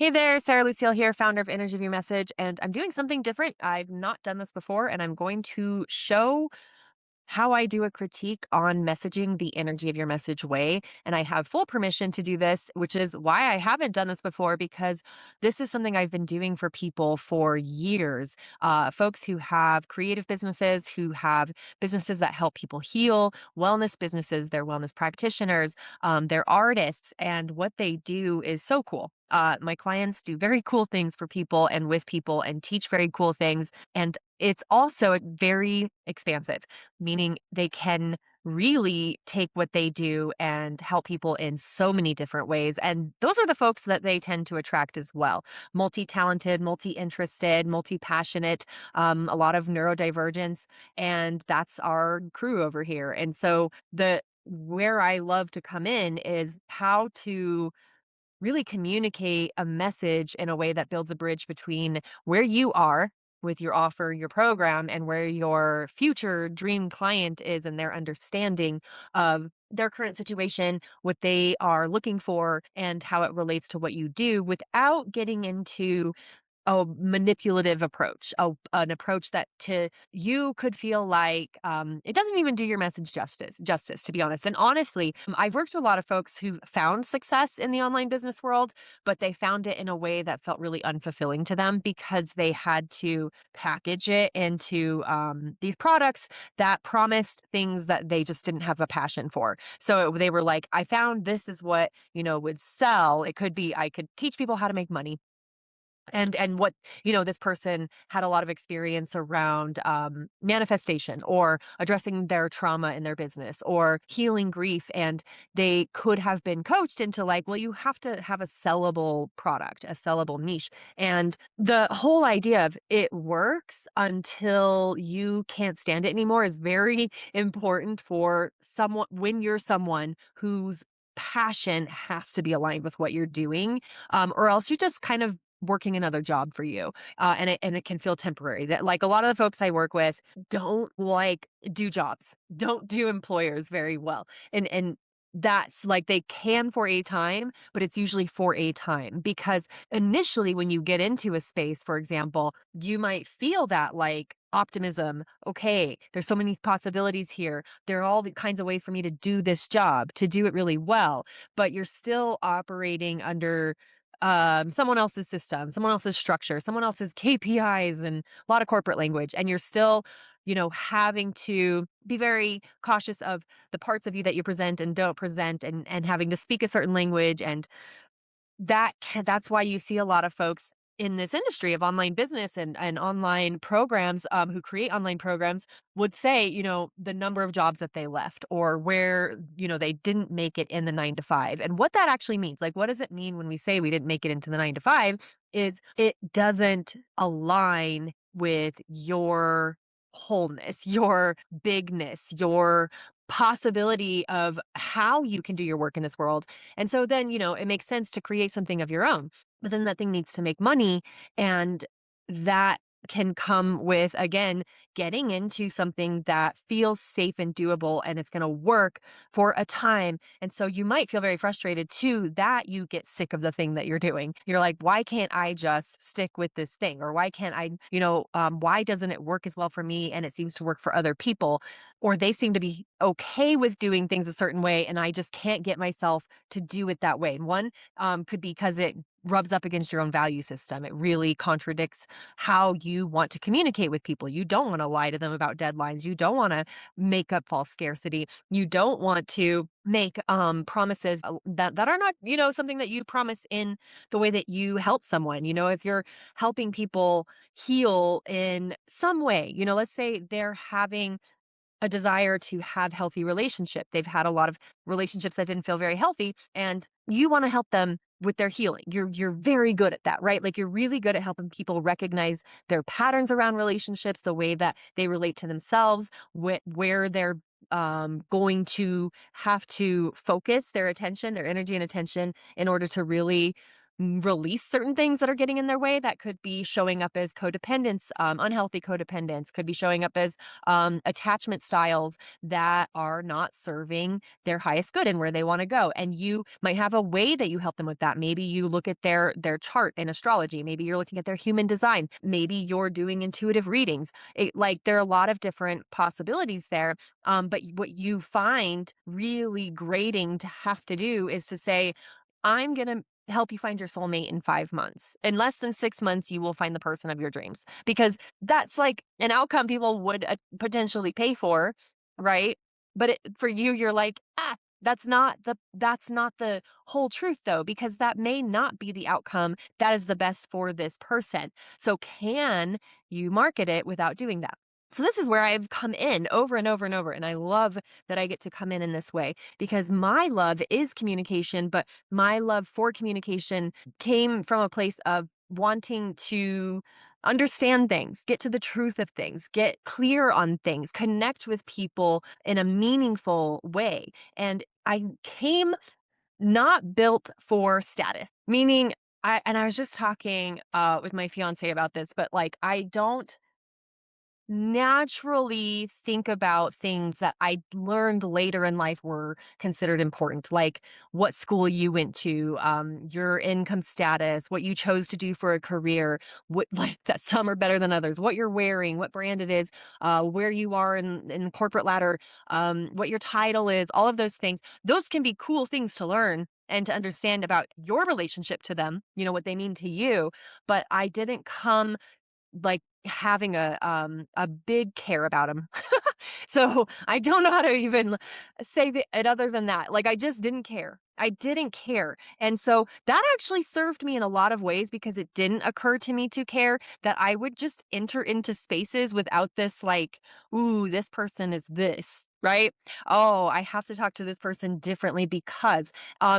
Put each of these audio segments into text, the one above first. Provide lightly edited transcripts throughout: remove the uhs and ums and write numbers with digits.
Hey there, Sarah Lucille here, founder of Energy of Your Message, and I'm doing something different. I've not done this before, and I'm going to show how I do a critique on messaging the energy of your message way. And I have full permission to do this, which is why I haven't done this before, because this is something I've been doing for people for years. Folks who have creative businesses, who have businesses that help people heal, wellness businesses, they're wellness practitioners, they're artists. And what they do is so cool. My clients do very cool things for people and with people and teach very cool things. And it's also very expansive, meaning they can really take what they do and help people in so many different ways. And those are the folks that they tend to attract as well. Multi talented, multi interested, multi passionate, a lot of neurodivergence. And that's our crew over here. And so where I love to come in is how to really communicate a message in a way that builds a bridge between where you are with your offer, your program, and where your future dream client is and their understanding of their current situation, what they are looking for, and how it relates to what you do without getting into a manipulative approach, an approach that to you could feel like it doesn't even do your message justice, to be honest. And honestly, I've worked with a lot of folks who've found success in the online business world, but they found it in a way that felt really unfulfilling to them because they had to package it into these products that promised things that they just didn't have a passion for. So they were like, I found this is what would sell. It could be I could teach people how to make money, and what this person had a lot of experience around manifestation or addressing their trauma in their business or healing grief, and they could have been coached into like, well, you have to have a sellable product, a sellable niche. And the whole idea of it works until you can't stand it anymore is very important for someone when you're someone whose passion has to be aligned with what you're doing, or else you just kind of working another job for you. And it can feel temporary. That like a lot of the folks I work with don't like do jobs, don't do employers very well. And that's like they can for a time, but it's usually for a time because initially when you get into a space, for example, you might feel that like optimism. Okay, there's so many possibilities here. There are all the kinds of ways for me to do this job, to do it really well, but you're still operating under someone else's system, someone else's structure, someone else's KPIs and a lot of corporate language. And you're still, having to be very cautious of the parts of you that you present and don't present and having to speak a certain language. And that's why you see a lot of folks in this industry of online business and online programs, who create online programs would say, the number of jobs that they left or where, they didn't make it in the 9 to 5. And what that actually means, like, what does it mean when we say we didn't make it into the 9 to 5 is it doesn't align with your wholeness, your bigness, your possibility of how you can do your work in this world. And so then, it makes sense to create something of your own, but then that thing needs to make money. And that can come with, again, getting into something that feels safe and doable and it's going to work for a time. And so you might feel very frustrated too that you get sick of the thing that you're doing. You're like, why can't I just stick with this thing? Or why can't I, why doesn't it work as well for me and it seems to work for other people? Or they seem to be okay with doing things a certain way and I just can't get myself to do it that way. And one could be because it rubs up against your own value system. It really contradicts how you want to communicate with people. You don't want to lie to them about deadlines. You don't want to make up false scarcity. You don't want to make promises that are not, something that you promise in the way that you help someone. If you're helping people heal in some way, let's say they're having a desire to have healthy relationship. They've had a lot of relationships that didn't feel very healthy and you want to help them with their healing. You're very good at that, right? Like you're really good at helping people recognize their patterns around relationships, the way that they relate to themselves, where they're going to have to focus their attention, their energy and attention in order to really release certain things that are getting in their way. That could be showing up as codependence, unhealthy codependence, could be showing up as attachment styles that are not serving their highest good and where they want to go. And you might have a way that you help them with that. Maybe you look at their chart in astrology. Maybe you're looking at their human design. Maybe you're doing intuitive readings. Like there are a lot of different possibilities there. But what you find really grating to have to do is to say, I'm going to help you find your soulmate in 5 months. In less than 6 months, you will find the person of your dreams because that's like an outcome people would potentially pay for, right? But for you, you're like, that's not the whole truth though, because that may not be the outcome that is the best for this person. So can you market it without doing that? So this is where I've come in over and over and over. And I love that I get to come in this way because my love is communication, but my love for communication came from a place of wanting to understand things, get to the truth of things, get clear on things, connect with people in a meaningful way. And I came not built for status, meaning I was just talking with my fiance about this, but like I don't naturally think about things that I learned later in life were considered important, like what school you went to, your income status, what you chose to do for a career, what like that some are better than others, what you're wearing, what brand it is, where you are in the corporate ladder, what your title is, all of those things. Those can be cool things to learn and to understand about your relationship to them, what they mean to you. But I didn't come like, having a big care about him. So, I don't know how to even say it other than that. Like, I just didn't care. I didn't care. And so, that actually served me in a lot of ways because it didn't occur to me to care that I would just enter into spaces without this, like, "Ooh, this person is this." Right? "Oh, I have to talk to this person differently because,"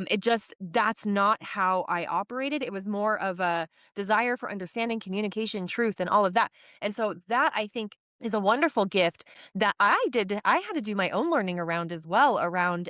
it just that's not how I operated. It was more of a desire for understanding, communication, truth, and all of that. And so that I think is a wonderful gift that I had to do my own learning around as well around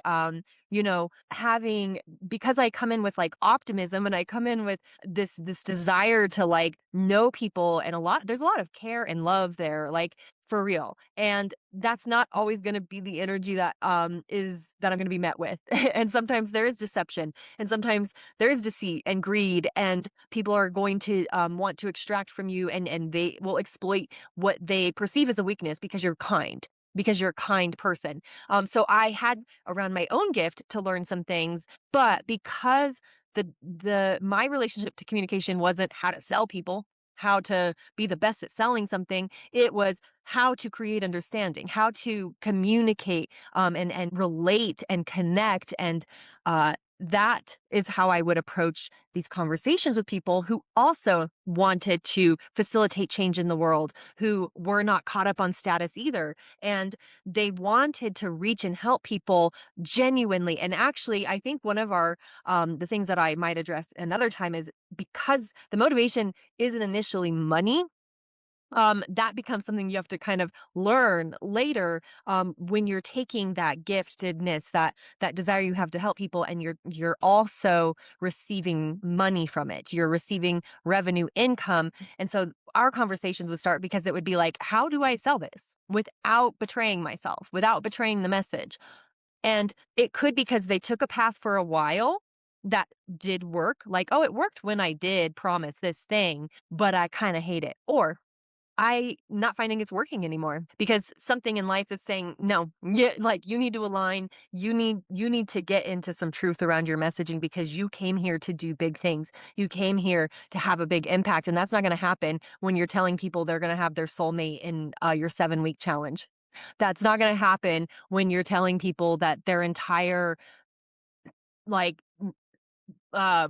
having because I come in with like optimism and I come in with this desire to like know people and there's a lot of care and love there, like for real. And that's not always going to be the energy that I'm going to be met with. And sometimes there is deception and sometimes there is deceit and greed and people are going to want to extract from you and they will exploit what they perceive as a weakness because you're a kind person. So I had around my own gift to learn some things, but because the my relationship to communication wasn't how to sell people, how to be the best at selling something, it was how to create understanding, how to communicate and relate and connect and that is how I would approach these conversations with people who also wanted to facilitate change in the world, who were not caught up on status either. And they wanted to reach and help people genuinely. And actually, I think one of the things that I might address another time is because the motivation isn't initially money, that becomes something you have to kind of learn later when you're taking that giftedness, that desire you have to help people, and you're also receiving money from it. You're receiving revenue income, and so our conversations would start because it would be like, how do I sell this without betraying myself, without betraying the message? And it could because they took a path for a while that did work, like, oh, it worked when I did promise this thing, but I kind of hate it, or I not finding it's working anymore because something in life is saying, "No, yeah, like, you need to align. You need to get into some truth around your messaging because you came here to do big things. You came here to have a big impact, and that's not gonna happen when you're telling people they're gonna have their soulmate in, your 7-week challenge. That's not gonna happen when you're telling people that their entire, like,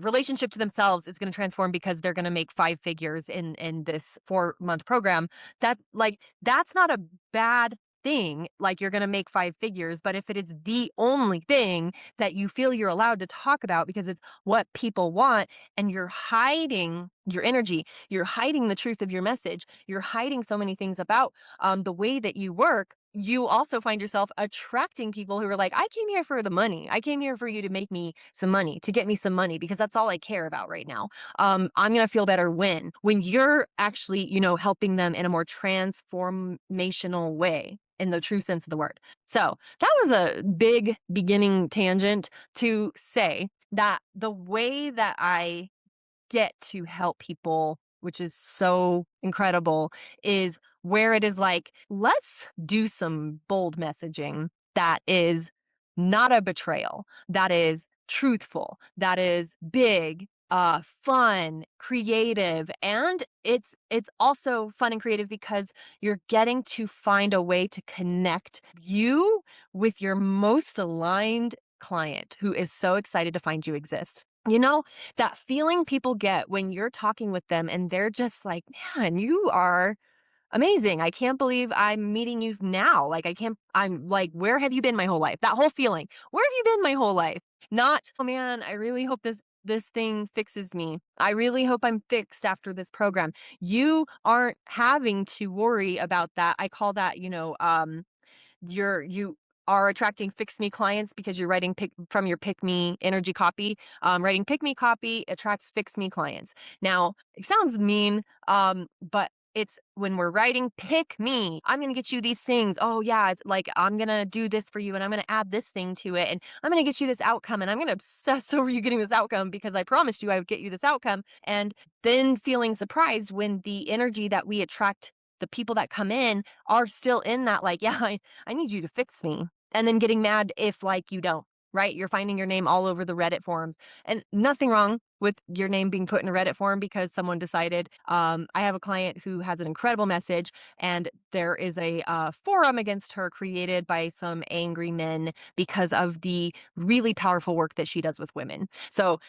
relationship to themselves is going to transform because they're going to make 5 figures in this 4-month program. That's not a bad thing. Like, you're going to make 5 figures, but if it is the only thing that you feel you're allowed to talk about because it's what people want, and you're hiding your energy, you're hiding the truth of your message, you're hiding so many things about the way that you work, you also find yourself attracting people who are like, I came here for the money. I came here for you to make me some money, to get me some money, because that's all I care about right now. I'm going to feel better when you're actually, helping them in a more transformational way in the true sense of the word. So that was a big beginning tangent to say that the way that I get to help people, which is so incredible, is where it is like, let's do some bold messaging that is not a betrayal, that is truthful, that is big, fun, creative, and it's also fun and creative because you're getting to find a way to connect you with your most aligned client who is so excited to find you exist. That feeling people get when you're talking with them and they're just like, "Man, you are amazing. I can't believe I'm meeting you now. Like, I'm like, where have you been my whole life?" That whole feeling. Where have you been my whole life? Not, "Oh man, I really hope this thing fixes me. I really hope I'm fixed after this program." You aren't having to worry about that. I call that, you are attracting fix me clients because you're writing from your pick me energy copy. Writing pick me copy attracts fix me clients. Now, it sounds mean, but it's when we're writing pick me, I'm going to get you these things. Oh, yeah. It's like, I'm going to do this for you and I'm going to add this thing to it. And I'm going to get you this outcome and I'm going to obsess over you getting this outcome because I promised you I would get you this outcome. And then feeling surprised when the energy that we attract, the people that come in are still in that, like, yeah, I need you to fix me. And then getting mad if, like, you don't, right? You're finding your name all over the Reddit forums. And nothing wrong with your name being put in a Reddit forum because someone decided. I have a client who has an incredible message, and there is a forum against her created by some angry men because of the really powerful work that she does with women. So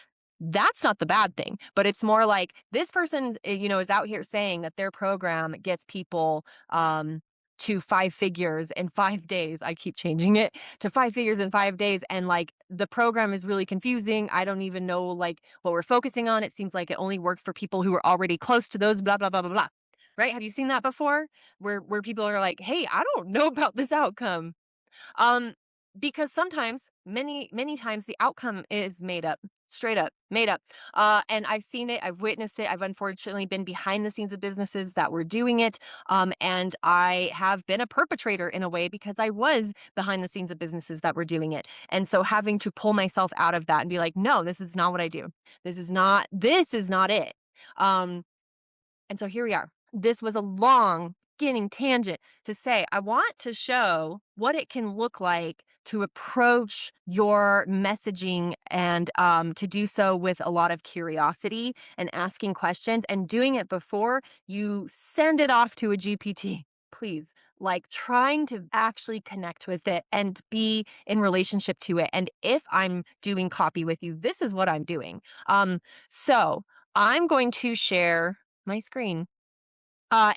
that's not the bad thing, but it's more like this person, is out here saying that their program gets people to 5 figures in 5 days. I keep changing it to 5 figures in 5 days. And like the program is really confusing. I don't even know like what we're focusing on. It seems like it only works for people who are already close to those, blah, blah, blah, blah, blah. Right? Have you seen that before? Where people are like, hey, I don't know about this outcome. Um, because sometimes, many times, the outcome is made up, straight up, made up. And I've seen it, I've witnessed it. I've unfortunately been behind the scenes of businesses that were doing it. And I have been a perpetrator in a way because I was behind the scenes of businesses that were doing it. And so having to pull myself out of that and be like, no, this is not what I do. This is not it. Um, and so here we are. This was a long beginning tangent to say, I want to show what it can look like to approach your messaging and to do so with a lot of curiosity and asking questions and doing it before you send it off to a GPT. Please, like trying to actually connect with it and be in relationship to it. And if I'm doing copy with you, this is what I'm doing. So I'm going to share my screen.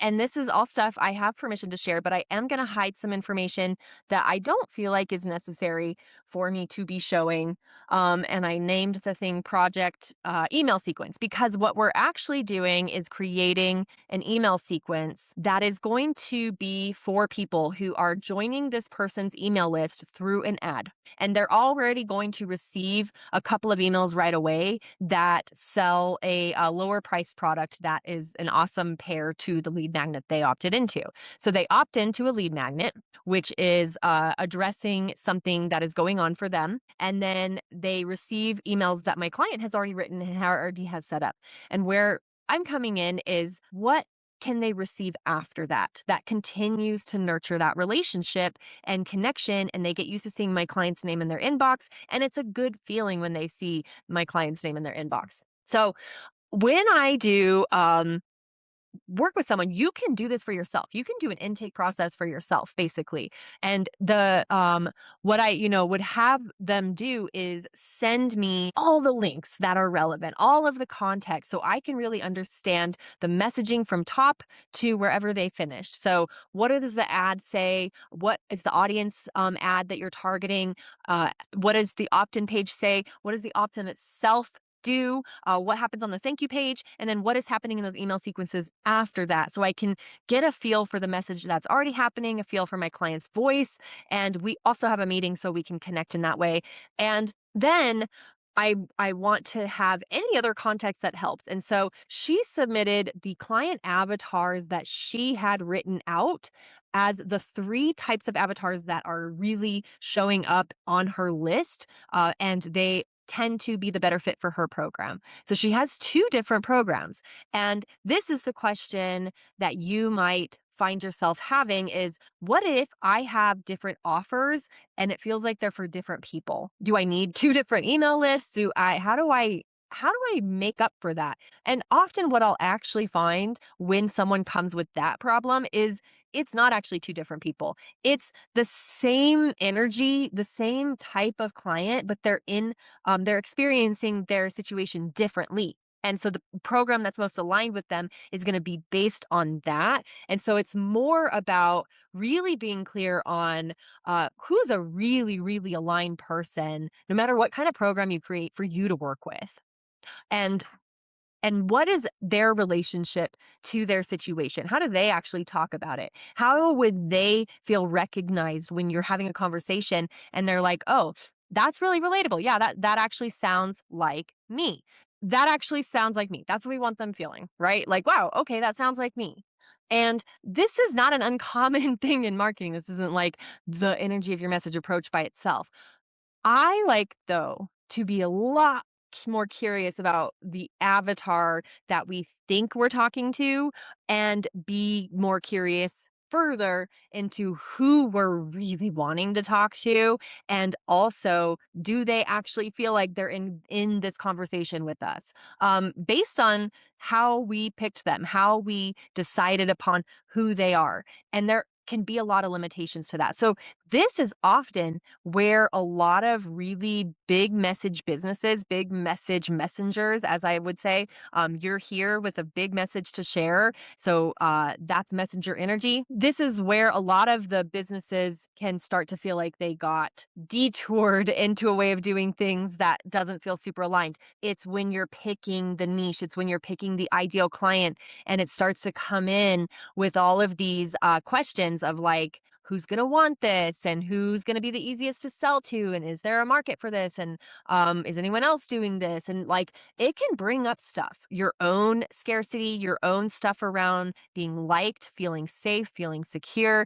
And this is all stuff I have permission to share, but I am going to hide some information that I don't feel like is necessary for me to be showing. And I named the thing Project Email Sequence because what we're actually doing is creating an email sequence that is going to be for people who are joining this person's email list through an ad. And they're already going to receive a couple of emails right away that sell a lower priced product that is an awesome pair to the lead magnet they opted into. So they opt into a lead magnet, which is addressing something that is going on for them. And then they receive emails that my client has already written and already has set up. And where I'm coming in is what can they receive after that? That continues to nurture that relationship and connection. And they get used to seeing my client's name in their inbox. And it's a good feeling when they see my client's name in their inbox. So when I do work with someone, you can do this for yourself. You can do an intake process for yourself, basically. And the what I, would have them do is send me all the links that are relevant, all of the context, so I can really understand the messaging from top to wherever they finished. So what does the ad say? What is the audience ad that you're targeting? What does the opt-in page say? What does the opt-in itself do, what happens on the thank you page, and then what is happening in those email sequences after that. So I can get a feel for the message that's already happening, a feel for my client's voice. And we also have a meeting so we can connect in that way. And then I want to have any other context that helps. And so she submitted the client avatars that she had written out as the three types of avatars that are really showing up on her list. And they tend to be the better fit for her program. So she has two different programs. And this is the question that you might find yourself having is what if I have different offers and it feels like they're for different people? Do I need two different email lists? Do I how do I make up for that? And often what I'll actually find when someone comes with that problem is it's not actually two different people. It's the same energy, the same type of client, but they're experiencing their situation differently. And so the program that's most aligned with them is going to be based on that. And so it's more about really being clear on who's a really, really aligned person, no matter what kind of program you create for you to work with. And what is their relationship to their situation? How do they actually talk about it? How would they feel recognized when you're having a conversation and they're like, "Oh, that's really relatable. Yeah, that actually sounds like me. That actually sounds like me." That's what we want them feeling, right? Like, "Wow, okay, that sounds like me." And this is not an uncommon thing in marketing. This isn't like the energy of your message approach by itself. I like, though, to be a lot more curious about the avatar that we think we're talking to and be more curious further into who we're really wanting to talk to, and also do they actually feel like they're in this conversation with us, based on how we picked them, how we decided upon who they are. And there can be a lot of limitations to that. So this is often where a lot of really big message businesses, big message messengers, as I would say, you're here with a big message to share. So that's messenger energy. This is where a lot of the businesses can start to feel like they got detoured into a way of doing things that doesn't feel super aligned. It's when you're picking the niche, it's when you're picking the ideal client, and it starts to come in with all of these questions of like, who's going to want this and who's going to be the easiest to sell to, and is there a market for this, and is anyone else doing this, and like it can bring up stuff, your own scarcity, your own stuff around being liked, feeling safe, feeling secure,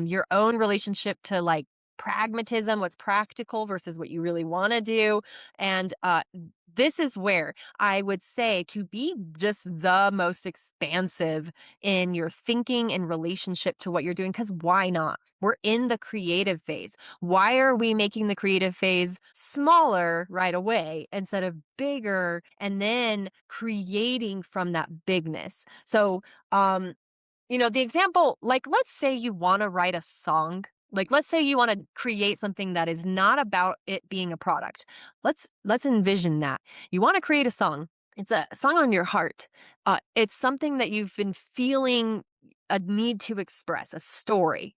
your own relationship to like pragmatism, what's practical versus what you really want to do. And this is where I would say to be just the most expansive in your thinking in relationship to what you're doing. Because why not? We're in the creative phase. Why are we making the creative phase smaller right away instead of bigger and then creating from that bigness? So, the example, like, let's say you want to write a song. Like, let's say you want to create something that is not about it being a product. Let's envision that. You want to create a song. It's a song on your heart. It's something that you've been feeling a need to express, a story,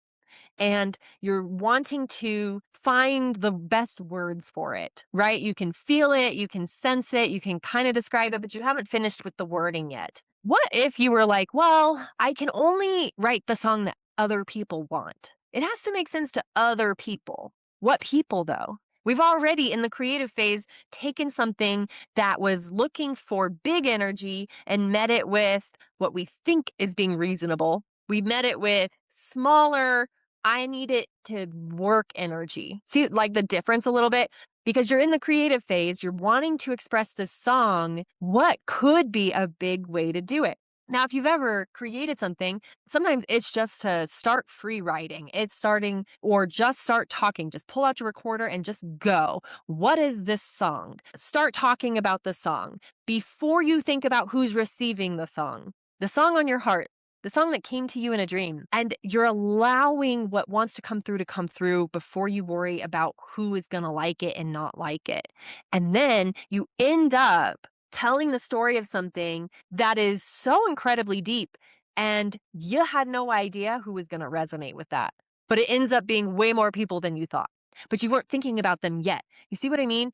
and you're wanting to find the best words for it, right? You can feel it, you can sense it, you can kind of describe it, but you haven't finished with the wording yet. What if you were like, well, I can only write the song that other people want? It has to make sense to other people. What people, though? We've already, in the creative phase, taken something that was looking for big energy and met it with what we think is being reasonable. We met it with smaller, I need it to work energy. See, like the difference a little bit? Because you're in the creative phase, you're wanting to express this song. What could be a big way to do it? Now, if you've ever created something, sometimes it's just to start free writing. It's starting or just start talking. Just pull out your recorder and just go. What is this song? Start talking about the song before you think about who's receiving the song on your heart, the song that came to you in a dream. And you're allowing what wants to come through before you worry about who is going to like it and not like it. And then you end up telling the story of something that is so incredibly deep, and you had no idea who was going to resonate with that. But it ends up being way more people than you thought. but you weren't thinking about them yet. You see what I mean?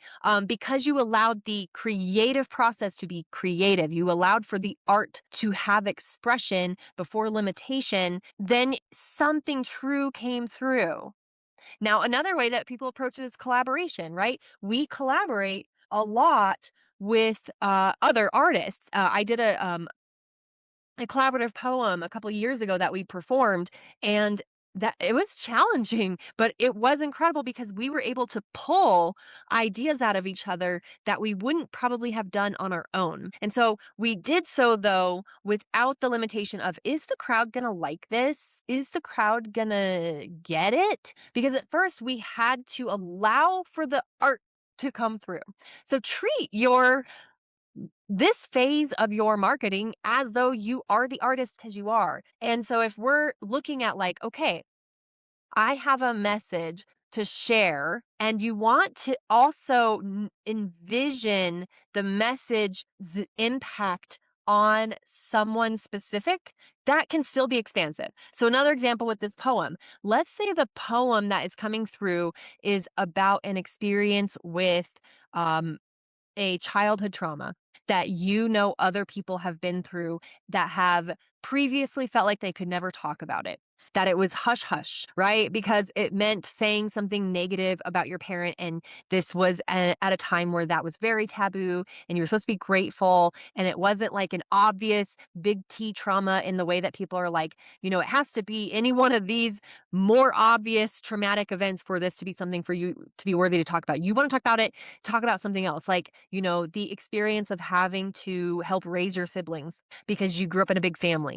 Because you allowed the creative process to be creative, you allowed for the art to have expression before limitation, then something true came through. Now, another way that people approach it is collaboration, right? We collaborate a lot with other artists. I did a collaborative poem a couple years ago that we performed, and that it was challenging, but it was incredible because we were able to pull ideas out of each other that we wouldn't probably have done on our own. And so we did so though without the limitation of, is the crowd going to like this? Is the crowd going to get it? Because at first we had to allow for the art to come through. So treat your this phase of your marketing as though you are the artist because you are. And so if we're looking at like, okay, I have a message to share, and you want to also envision the message's impact on someone specific, that can still be expansive. So, another example with this poem, let's say the poem that is coming through is about an experience with um, a childhood trauma that you know other people have been through that have previously felt like they could never talk about it, that it was hush hush, right? Because it meant saying something negative about your parent. And this was at a time where that was very taboo and you were supposed to be grateful. And it wasn't like an obvious big T trauma in the way that people are like, it has to be any one of these more obvious traumatic events for this to be something for you to be worthy to talk about. You want to talk about it, talk about something else, like, the experience of having to help raise your siblings because you grew up in a big family.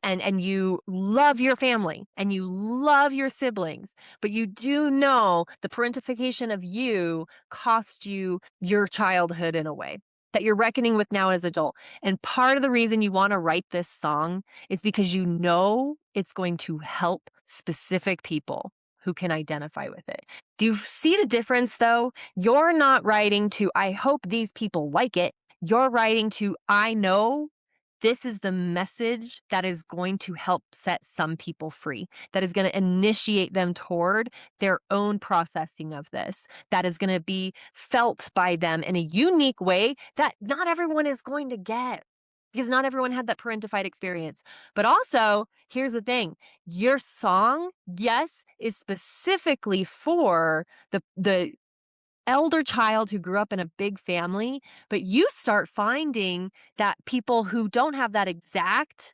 And you love your family and you love your siblings, but you do know the parentification of you cost you your childhood in a way that you're reckoning with now as adult. And part of the reason you want to write this song is because you know it's going to help specific people who can identify with it. Do you see the difference though? You're not writing to, I hope these people like it. You're writing to, I know this is the message that is going to help set some people free, that is going to initiate them toward their own processing of this, that is going to be felt by them in a unique way that not everyone is going to get because not everyone had that parentified experience. But also, here's the thing, your song, yes, is specifically for the elder child who grew up in a big family, but you start finding that people who don't have that exact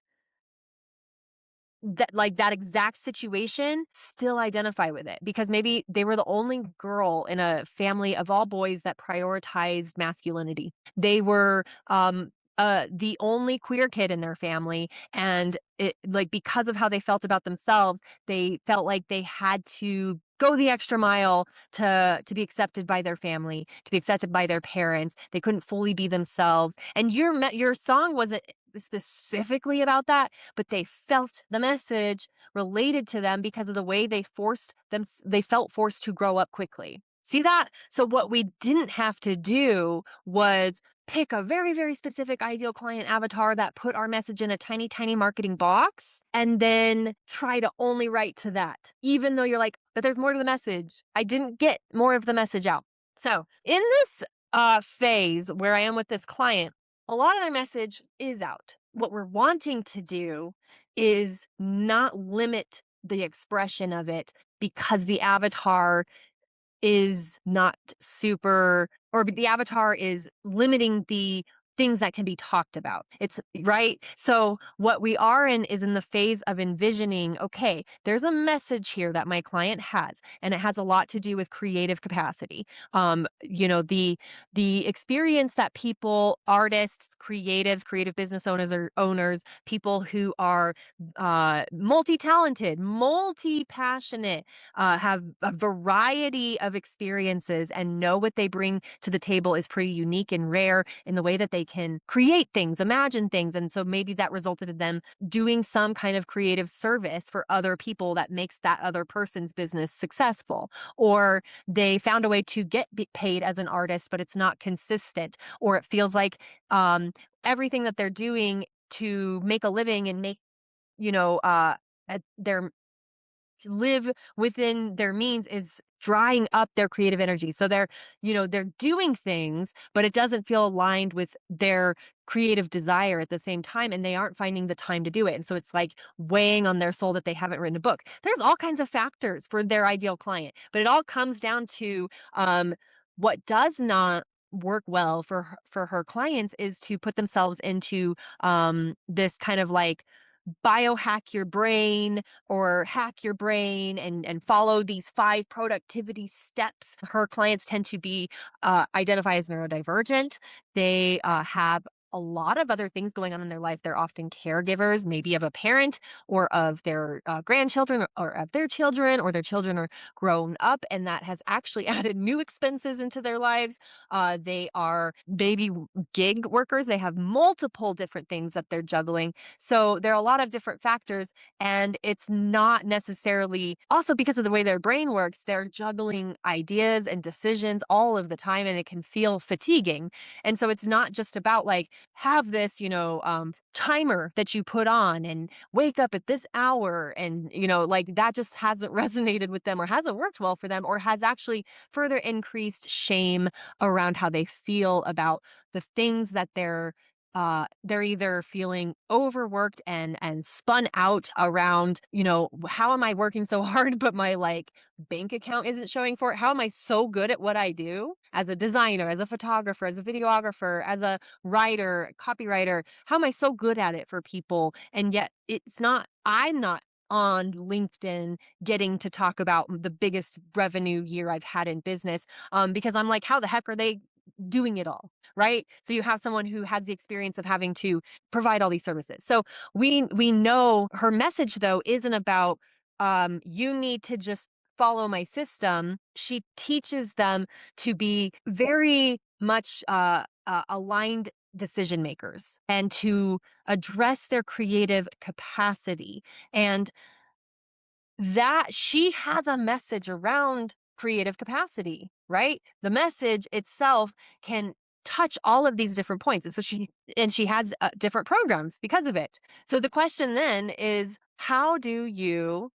situation still identify with it because maybe they were the only girl in a family of all boys that prioritized masculinity. They were the only queer kid in their family, and it, like, because of how they felt about themselves, they felt like they had to go the extra mile to be accepted by their family, to be accepted by their parents. They couldn't fully be themselves, and your song wasn't specifically about that, but they felt the message related to them because of the way they felt forced to grow up quickly. See that? So what we didn't have to do was pick a very, very specific ideal client avatar that put our message in a tiny, tiny marketing box and then try to only write to that, even though you're like, but there's more to the message. I didn't get more of the message out. So in this phase where I am with this client, a lot of their message is out. What we're wanting to do is not limit the expression of it because the avatar is not super, or the avatar is limiting the things that can be talked about. It's right. So what we are in is in the phase of envisioning, okay, there's a message here that my client has, and it has a lot to do with creative capacity. The experience that people, artists, creatives, creative business owners or owners, people who are multi-talented, multi-passionate, have a variety of experiences and know what they bring to the table is pretty unique and rare in the way that they can create things, imagine things. And so maybe that resulted in them doing some kind of creative service for other people that makes that other person's business successful. Or they found a way to get paid as an artist, but it's not consistent, or it feels like everything that they're doing to make a living and make, their live within their means is drying up their creative energy. So they're doing things, but it doesn't feel aligned with their creative desire at the same time, and they aren't finding the time to do it. And so it's like weighing on their soul that they haven't written a book. There's all kinds of factors for their ideal client, but it all comes down to what does not work well for her clients is to put themselves into this kind of like biohack your brain or hack your brain and follow these 5 productivity steps. Her clients tend to be identify as neurodivergent. They have a lot of other things going on in their life. They're often caregivers, maybe of a parent or of their grandchildren or of their children, or their children are grown up, and that has actually added new expenses into their lives. They are baby gig workers. They have multiple different things that they're juggling, so there are a lot of different factors, and it's not necessarily also because of the way their brain works, they're juggling ideas and decisions all of the time, and it can feel fatiguing. And so it's not just about like have this, timer that you put on and wake up at this hour. And, like that just hasn't resonated with them or hasn't worked well for them or has actually further increased shame around how they feel about the things that they're either feeling overworked and spun out around, how am I working so hard, but my like bank account isn't showing for it? How am I so good at what I do as a designer, as a photographer, as a videographer, as a writer, copywriter? How am I so good at it for people? And yet I'm not on LinkedIn getting to talk about the biggest revenue year I've had in business because I'm like, how the heck are they doing it all? Right? So you have someone who has the experience of having to provide all these services. So we know her message though isn't about you need to just follow my system. She teaches them to be very much aligned decision makers and to address their creative capacity. And that she has a message around creative capacity, right? The message itself can touch all of these different points. And she has different programs because of it. So the question then is, how do you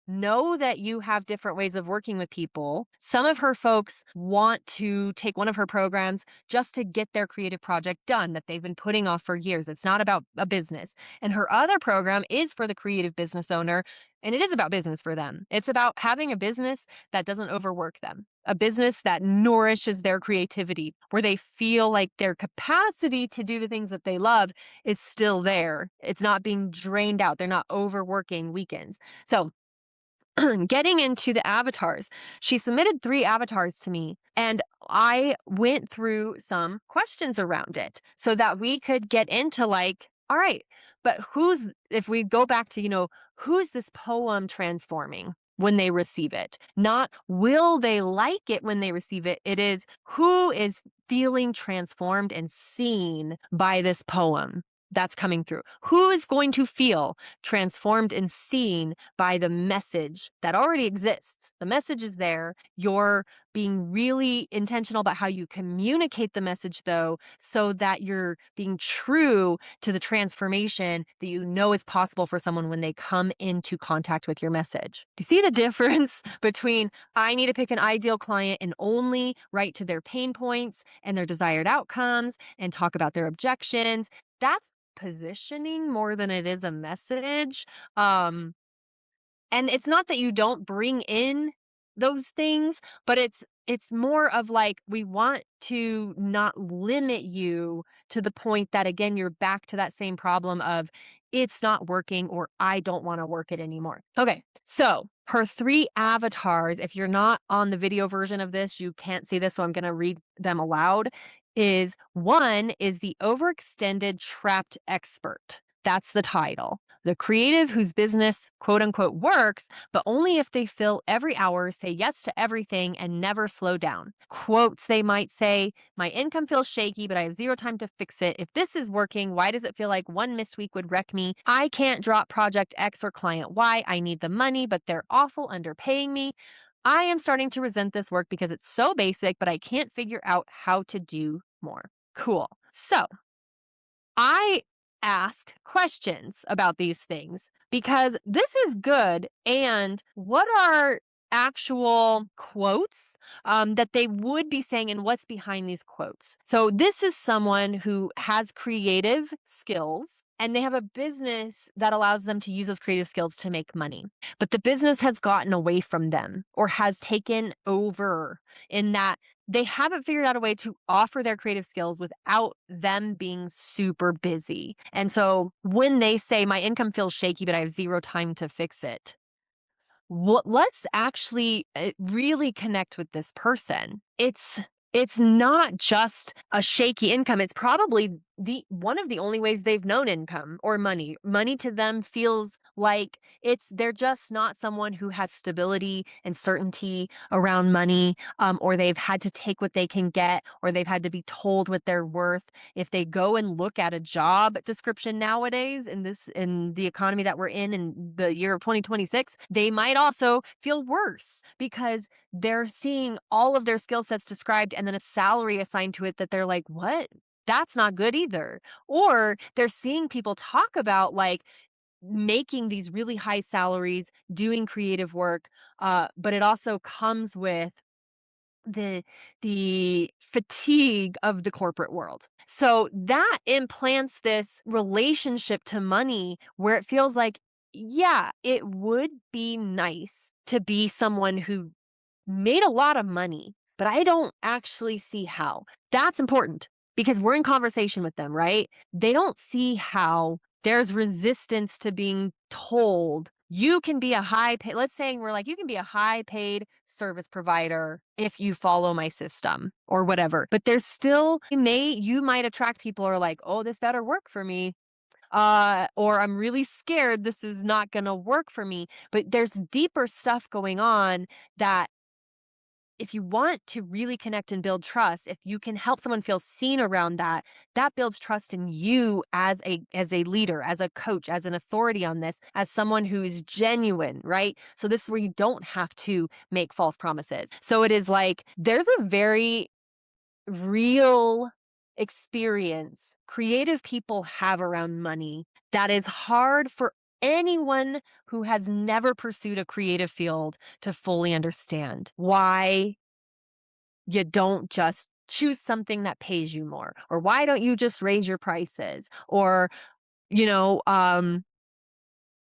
know that you have different ways of working with people? Some of her folks want to take one of her programs just to get their creative project done that they've been putting off for years. It's not about a business. And her other program is for the creative business owner, and it is about business for them. It's about having a business that doesn't overwork them, a business that nourishes their creativity, where they feel like their capacity to do the things that they love is still there. It's not being drained out. They're not overworking weekends. So getting into the avatars, she submitted 3 avatars to me, and I went through some questions around it so that we could get into like, all right, but if we go back to, who's this poem transforming when they receive it? Not will they like it when they receive it? It is who is feeling transformed and seen by this poem that's coming through. Who is going to feel transformed and seen by the message that already exists? The message is there. You're being really intentional about how you communicate the message, though, so that you're being true to the transformation that you know is possible for someone when they come into contact with your message. Do you see the difference between I need to pick an ideal client and only write to their pain points and their desired outcomes and talk about their objections? That's positioning more than it is a message. And it's not that you don't bring in those things, but it's more of like we want to not limit you to the point that again you're back to that same problem of it's not working or I don't want to work it anymore. Okay. So, her 3 avatars, if you're not on the video version of this, you can't see this, so I'm going to read them aloud. Is one is the overextended trapped expert. That's the title. The creative whose business, quote unquote, works, but only if they fill every hour, say yes to everything, and never slow down. Quotes they might say, my income feels shaky, but I have zero time to fix it. If this is working, why does it feel like one missed week would wreck me? I can't drop project X or client Y. I need the money, but they're awful underpaying me. I am starting to resent this work because it's so basic, but I can't figure out how to do more. Cool. So I ask questions about these things because this is good. And what are actual quotes that they would be saying and what's behind these quotes. So, this is someone who has creative skills and they have a business that allows them to use those creative skills to make money. But the business has gotten away from them or has taken over in that they haven't figured out a way to offer their creative skills without them being super busy. And so when they say, my income feels shaky, but I have zero time to fix it, let's actually really connect with this person. It's not just a shaky income. It's probably the one of the only ways they've known income or money. Money to them feels like they're just not someone who has stability and certainty around money, or they've had to take what they can get, or they've had to be told what they're worth. If they go and look at a job description nowadays in the economy that we're in the year of 2026, they might also feel worse because they're seeing all of their skill sets described and then a salary assigned to it that they're like, "What? That's not good either." Or they're seeing people talk about like making these really high salaries, doing creative work, but it also comes with the the fatigue of the corporate world. So that implants this relationship to money where it feels like, yeah, it would be nice to be someone who made a lot of money, but I don't actually see how. That's important because we're in conversation with them, right? They don't see how there's resistance to being told you can be a high paid, let's say we're like, you can be a high paid service provider if you follow my system or whatever. But there's still, you might attract people who are like, oh, this better work for me, or I'm really scared this is not going to work for me. But there's deeper stuff going on that if you want to really connect and build trust, if you can help someone feel seen around that, that builds trust in you as a leader, as a coach, as an authority on this, as someone who's genuine, right? So this is where you don't have to make false promises. So it is like there's a very real experience creative people have around money that is hard for anyone who has never pursued a creative field to fully understand why you don't just choose something that pays you more, or why don't you just raise your prices, or you know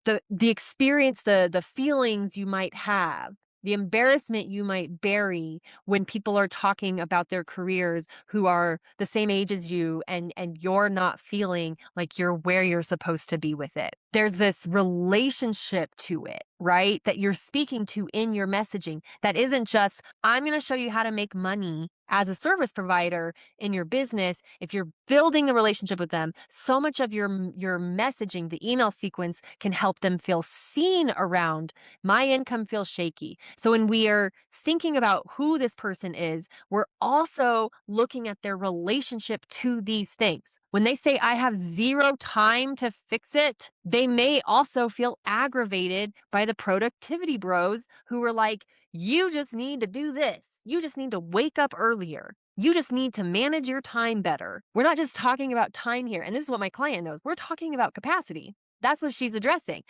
the experience, the feelings you might have, the embarrassment you might bury when people are talking about their careers who are the same age as you, and you're not feeling like you're where you're supposed to be with it. There's this relationship to it, right? That you're speaking to in your messaging that isn't just, I'm going to show you how to make money as a service provider in your business. If you're building the relationship with them, so much of your messaging, the email sequence can help them feel seen around my income feels shaky. So when we are thinking about who this person is, we're also looking at their relationship to these things. When they say, I have zero time to fix it, they may also feel aggravated by the productivity bros who are like, you just need to do this. You just need to wake up earlier. You just need to manage your time better. We're not just talking about time here. And this is what my client knows. We're talking about capacity. That's what she's addressing.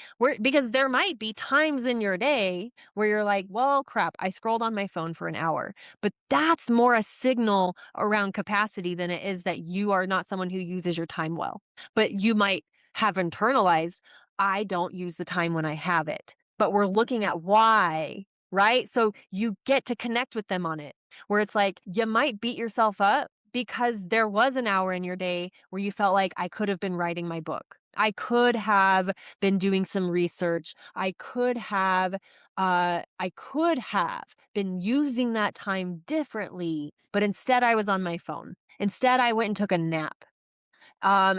Because there might be times in your day where you're like, well, crap, I scrolled on my phone for an hour. But that's more a signal around capacity than it is that you are not someone who uses your time well. But you might have internalized, I don't use the time when I have it. But we're looking at why, right? So you get to connect with them on it, where it's like you might beat yourself up because there was an hour in your day where you felt like I could have been writing my book. I could have been doing some research. I could have been using that time differently, but instead I was on my phone. Instead I went and took a nap.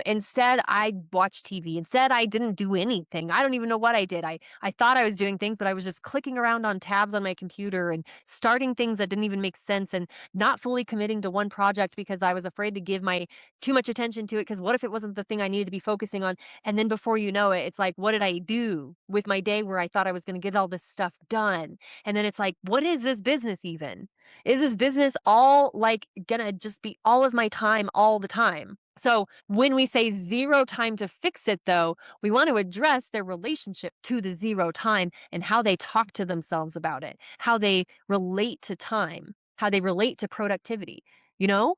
Instead, I watched TV. Instead, I didn't do anything. I don't even know what I did. I thought I was doing things, but I was just clicking around on tabs on my computer and starting things that didn't even make sense and not fully committing to one project because I was afraid to give my too much attention to it. Because what if it wasn't the thing I needed to be focusing on? And then before you know it, it's like, what did I do with my day where I thought I was going to get all this stuff done? And then it's like, what is this business even? Is this business all like gonna just be all of my time all the time? So when we say zero time to fix it, though, we want to address their relationship to the zero time and how they talk to themselves about it, how they relate to time, how they relate to productivity. You know,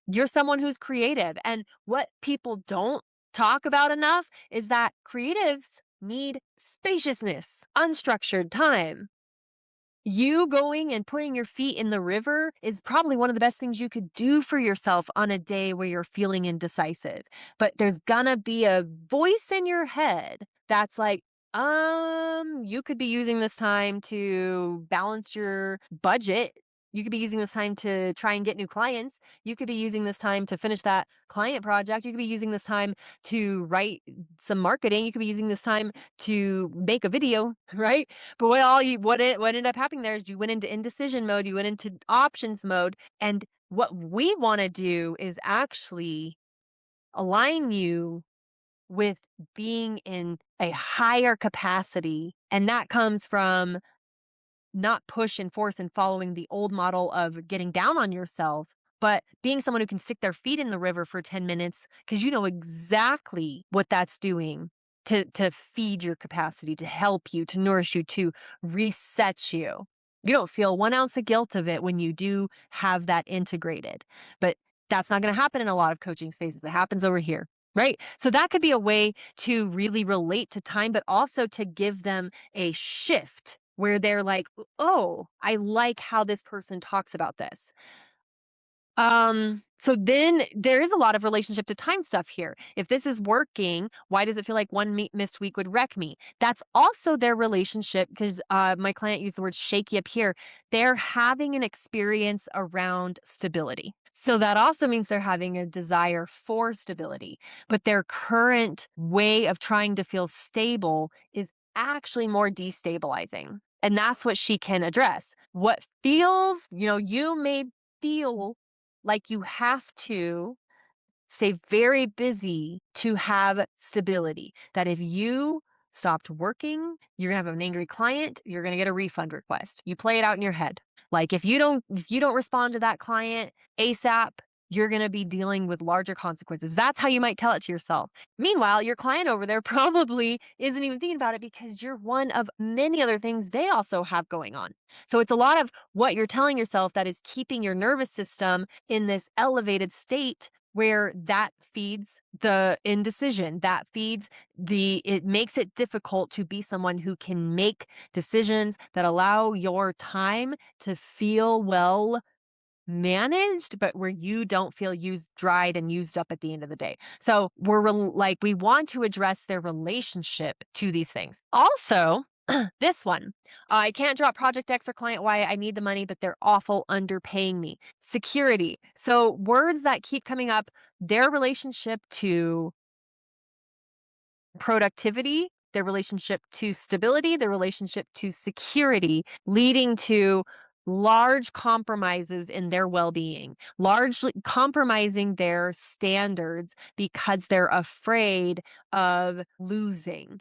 you're someone who's creative. And what people don't talk about enough is that creatives need spaciousness, unstructured time. You going and putting your feet in the river is probably one of the best things you could do for yourself on a day where you're feeling indecisive. But there's gonna be a voice in your head that's like, you could be using this time to balance your budget. You could be using this time to try and get new clients. You could be using this time to finish that client project. You could be using this time to write some marketing. You could be using this time to make a video, right? But what ended up happening there is you went into indecision mode, you went into options mode, and what we wanna do is actually align you with being in a higher capacity, and that comes from not push and force and following the old model of getting down on yourself, but being someone who can stick their feet in the river for 10 minutes because you know exactly what that's doing to feed your capacity, to help you, to nourish you, to reset you. You don't feel 1 ounce of guilt of it when you do have that integrated. But that's not going to happen in a lot of coaching spaces. It happens over here. Right. So that could be a way to really relate to time, but also to give them a shift where they're like, "Oh, I like how this person talks about this." So then there is a lot of relationship to time stuff here. If this is working, why does it feel like one missed week would wreck me? That's also their relationship because my client used the word shaky up here. They're having an experience around stability. So that also means they're having a desire for stability, but their current way of trying to feel stable is actually more destabilizing. And that's what she can address. What feels, you may feel like you have to stay very busy to have stability. That if you stopped working, you're gonna have an angry client, you're gonna get a refund request. You play it out in your head. Like if you don't respond to that client ASAP, you're gonna be dealing with larger consequences. That's how you might tell it to yourself. Meanwhile, your client over there probably isn't even thinking about it because you're one of many other things they also have going on. So it's a lot of what you're telling yourself that is keeping your nervous system in this elevated state where that feeds the indecision, that feeds it makes it difficult to be someone who can make decisions that allow your time to feel well managed, but where you don't feel used, dried, and used up at the end of the day. So we want to address their relationship to these things. Also, this one, I can't drop project X or client Y. I need the money, but they're awful underpaying me. Security. So words that keep coming up, their relationship to productivity, their relationship to stability, their relationship to security, leading to large compromises in their well being, largely compromising their standards because they're afraid of losing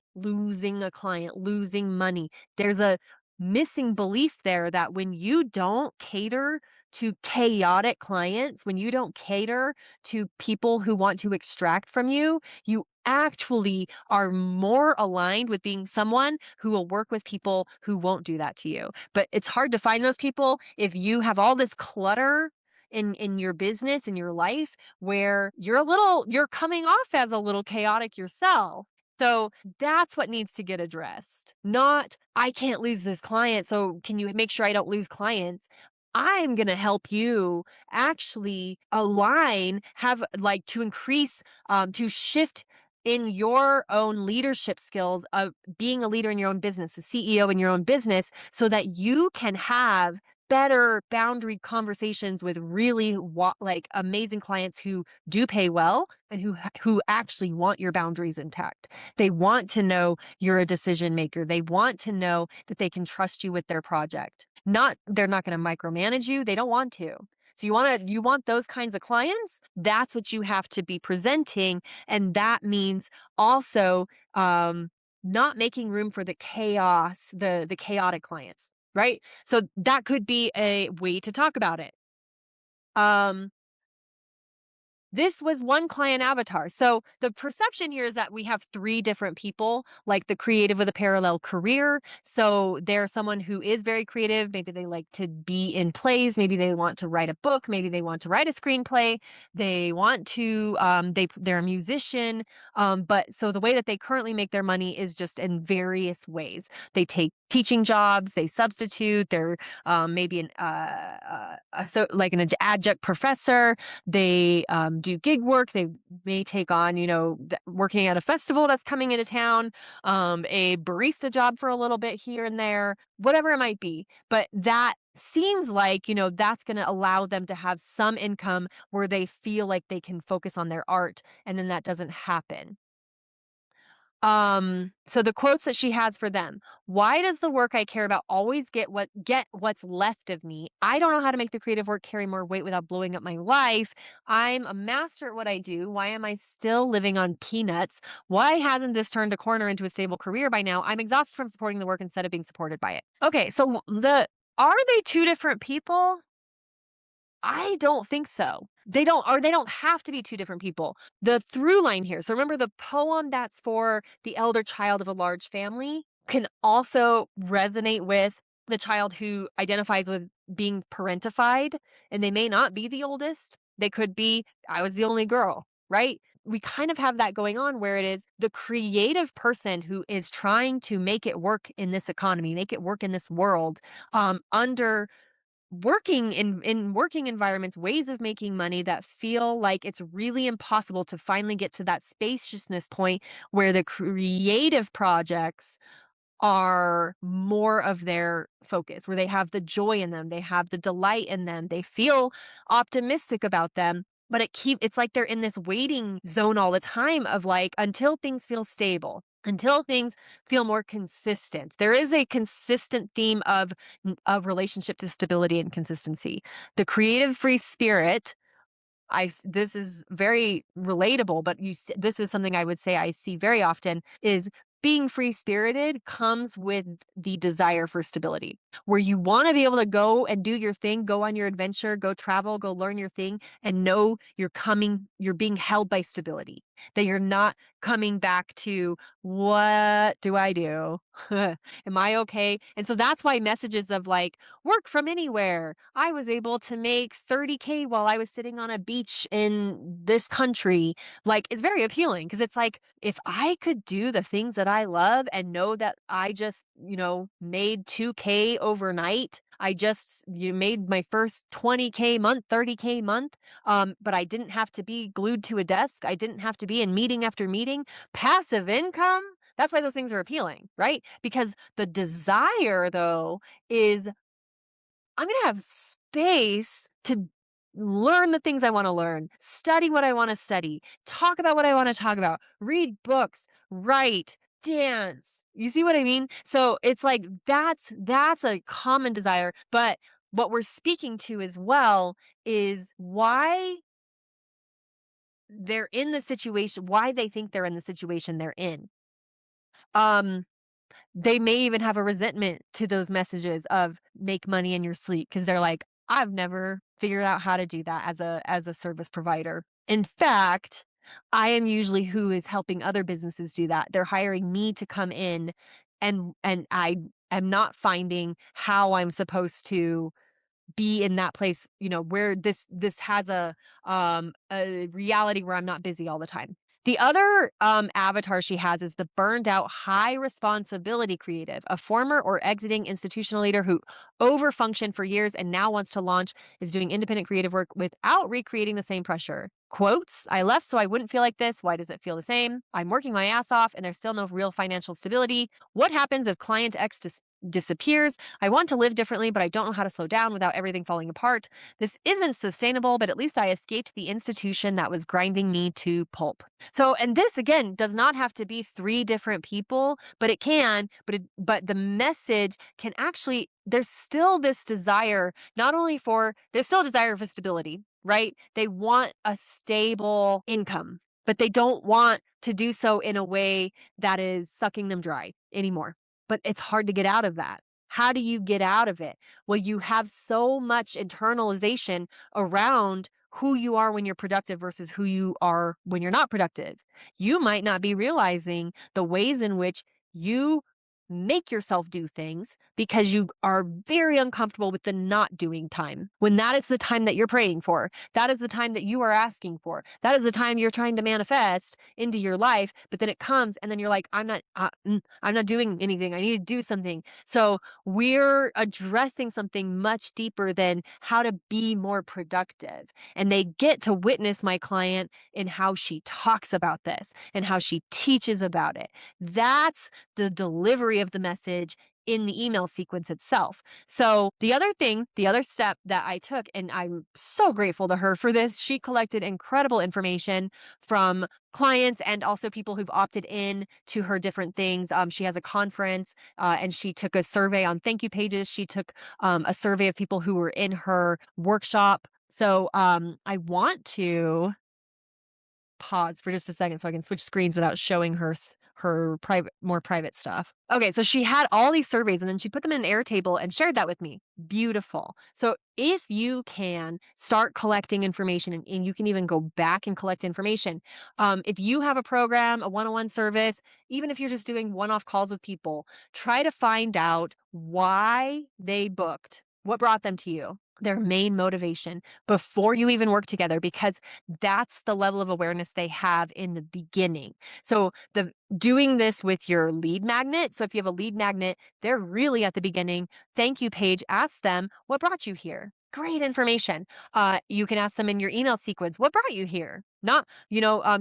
a client, losing money. There's a missing belief there that when you don't cater to chaotic clients, when you don't cater to people who want to extract from you, you actually are more aligned with being someone who will work with people who won't do that to you. But it's hard to find those people if you have all this clutter in your business, in your life, where you're coming off as a little chaotic yourself. So that's what needs to get addressed. Not, I can't lose this client, so can you make sure I don't lose clients? I'm going to help you actually align, have like to increase, to shift in your own leadership skills of being a leader in your own business, a CEO in your own business, so that you can have better boundary conversations with really like amazing clients who do pay well and who actually want your boundaries intact. They want to know you're a decision maker. They want to know that they can trust you with their project. Not they're not going to micromanage you. They don't want to. So you want those kinds of clients? That's what you have to be presenting, and that means also not making room for the chaos, the chaotic clients, right? So that could be a way to talk about it. Um this was one client avatar. So the perception here is that we have three different people, like the creative with a parallel career. So they're someone who is very creative. Maybe they like to be in plays. Maybe they want to write a book. Maybe they want to write a screenplay. They want to, they're a musician. But so the way that they currently make their money is just in various ways. They take teaching jobs, they substitute, they're maybe so like an adjunct professor. They do gig work. They may take on, working at a festival that's coming into town, a barista job for a little bit here and there, whatever it might be. But that seems like, that's going to allow them to have some income where they feel like they can focus on their art. And then that doesn't happen. So the quotes that she has for them. Why does the work I care about always get what's left of me? I don't know how to make the creative work carry more weight without blowing up my life. I'm a master at what I do. Why am I still living on peanuts? Why hasn't this turned a corner into a stable career by now? I'm exhausted from supporting the work instead of being supported by it. Okay, so the are they two different people? I don't think so. They don't have to be two different people. The through line here, so remember the poem that's for the elder child of a large family can also resonate with the child who identifies with being parentified, and they may not be the oldest. They could be, I was the only girl, right? We kind of have that going on where it is the creative person who is trying to make it work in this economy, make it work in this world, under working in working environments, ways of making money that feel like it's really impossible to finally get to that spaciousness point where the creative projects are more of their focus, where they have the joy in them, they have the delight in them, they feel optimistic about them. But it's like they're in this waiting zone all the time of like until things feel stable, until things feel more consistent. There is a consistent theme of relationship to stability and consistency. The creative free spirit, this is very relatable, but this is something I would say I see very often is being free spirited comes with the desire for stability, where you want to be able to go and do your thing, go on your adventure, go travel, go learn your thing, and know you're being held by stability, that you're not coming back to what do I do? Am I okay? And so that's why messages of like, work from anywhere. I was able to make 30K while I was sitting on a beach in this country. Like, it's very appealing because it's like, if I could do the things that I love and know that I just, made 2K overnight. I just made my first 20K month, 30K month. But I didn't have to be glued to a desk. I didn't have to be in meeting after meeting. Passive income. That's why those things are appealing, right? Because the desire, though, is I'm going to have space to learn the things I want to learn, study what I want to study, talk about what I want to talk about, read books, write, dance. You see what I mean? So it's like that's a common desire, but what we're speaking to as well is why they're in the situation, why they think they're in the situation they're in. Um They may even have a resentment to those messages of make money in your sleep because 'cause they're like, "I've never figured out how to do that as a service provider." In fact, I am usually who is helping other businesses do that. They're hiring me to come in and I am not finding how I'm supposed to be in that place, where this has a reality where I'm not busy all the time. The other avatar she has is the burned out high responsibility creative, a former or exiting institutional leader who overfunctioned for years and now wants to launch is doing independent creative work without recreating the same pressure. Quotes, I left so I wouldn't feel like this. Why does it feel the same? I'm working my ass off and there's still no real financial stability. What happens if client X disappears? I want to live differently, but I don't know how to slow down without everything falling apart. This isn't sustainable, but at least I escaped the institution that was grinding me to pulp. So, and this again does not have to be three different people, but it can, but the message can actually, there's still this desire, there's still a desire for stability, right? They want a stable income, but they don't want to do so in a way that is sucking them dry anymore. But it's hard to get out of that. How do you get out of it? Well, you have so much internalization around who you are when you're productive versus who you are when you're not productive. You might not be realizing the ways in which you make yourself do things because you are very uncomfortable with the not doing time. When that is the time that you're praying for, that is the time that you are asking for, that is the time you're trying to manifest into your life. But then it comes, and then you're like, I'm not doing anything. I need to do something. So we're addressing something much deeper than how to be more productive. And they get to witness my client in how she talks about this and how she teaches about it. That's the delivery of the message in the email sequence itself. So the other step that I took, and I'm so grateful to her for this, she collected incredible information from clients and also people who've opted in to her different things. She has a conference, and she took a survey on thank you pages. She took a survey of people who were in her workshop. So I want to pause for just a second so I can switch screens without showing her more private stuff. Okay, so she had all these surveys and then she put them in an Airtable and shared that with me. Beautiful. So if you can start collecting information, and you can even go back and collect information. If you have a program, a one-on-one service, even if you're just doing one-off calls with people, try to find out why they booked, what brought them to you, their main motivation before you even work together, because that's the level of awareness they have in the beginning. So the doing this with your lead magnet. So if you have a lead magnet, they're really at the beginning. Thank you page. Ask them what brought you here. Great information. You can ask them in your email sequence, what brought you here? Not,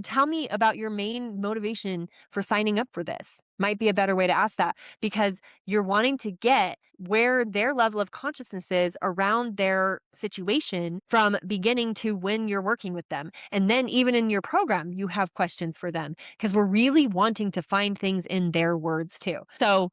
tell me about your main motivation for signing up for this. Might be a better way to ask that, because you're wanting to get where their level of consciousness is around their situation from beginning to when you're working with them. And then even in your program, you have questions for them because we're really wanting to find things in their words too. So,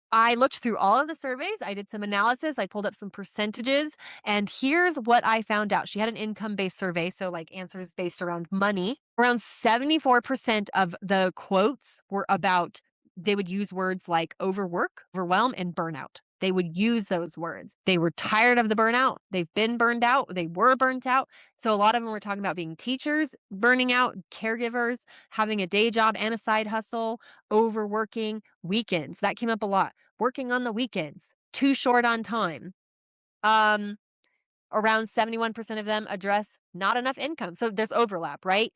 I looked through all of the surveys. I did some analysis. I pulled up some percentages, and here's what I found out. She had an income-based survey, so like answers based around money. Around 74% of the quotes were about, they would use words like overwork, overwhelm, and burnout. They would use those words. They were tired of the burnout. They've been burned out. They were burnt out. So a lot of them were talking about being teachers, burning out, caregivers, having a day job and a side hustle, overworking, weekends. That came up a lot. Working on the weekends, too short on time. Um, Around 71% of them address not enough income. So there's overlap, right?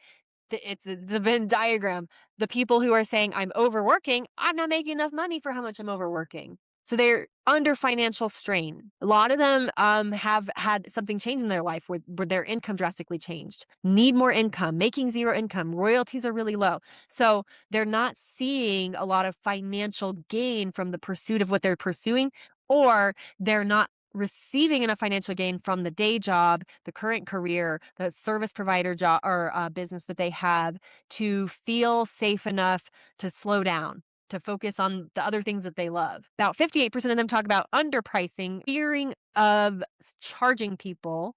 It's the Venn diagram. The people who are saying, I'm overworking, I'm not making enough money for how much I'm overworking. So they're under financial strain. A lot of them have had something change in their life where their income drastically changed, need more income, making zero income, royalties are really low. So they're not seeing a lot of financial gain from the pursuit of what they're pursuing, or they're not receiving enough financial gain from the day job, the current career, the service provider job or business that they have to feel safe enough to slow down, to focus on the other things that they love. About 58% of them talk about underpricing, fearing of charging people,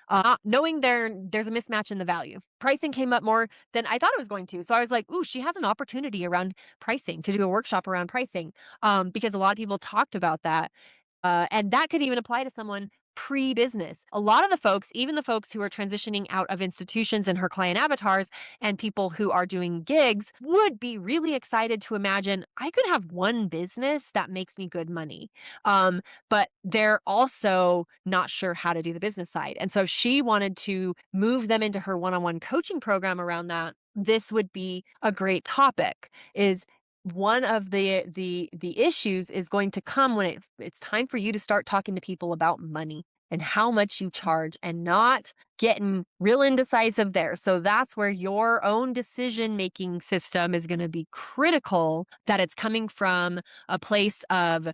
not knowing there's a mismatch in the value. Pricing came up more than I thought it was going to. So I was like, ooh, she has an opportunity around pricing to do a workshop around pricing, because a lot of people talked about that. And that could even apply to someone pre-business. A lot of the folks, even the folks who are transitioning out of institutions and her client avatars and people who are doing gigs, would be really excited to imagine I could have one business that makes me good money. But they're also not sure how to do the business side. And so if she wanted to move them into her one-on-one coaching program around that, this would be a great topic. Is one of the issues is going to come when it's time for you to start talking to people about money and how much you charge, and not getting real indecisive there. So that's where your own decision making system is going to be critical, that it's coming from a place of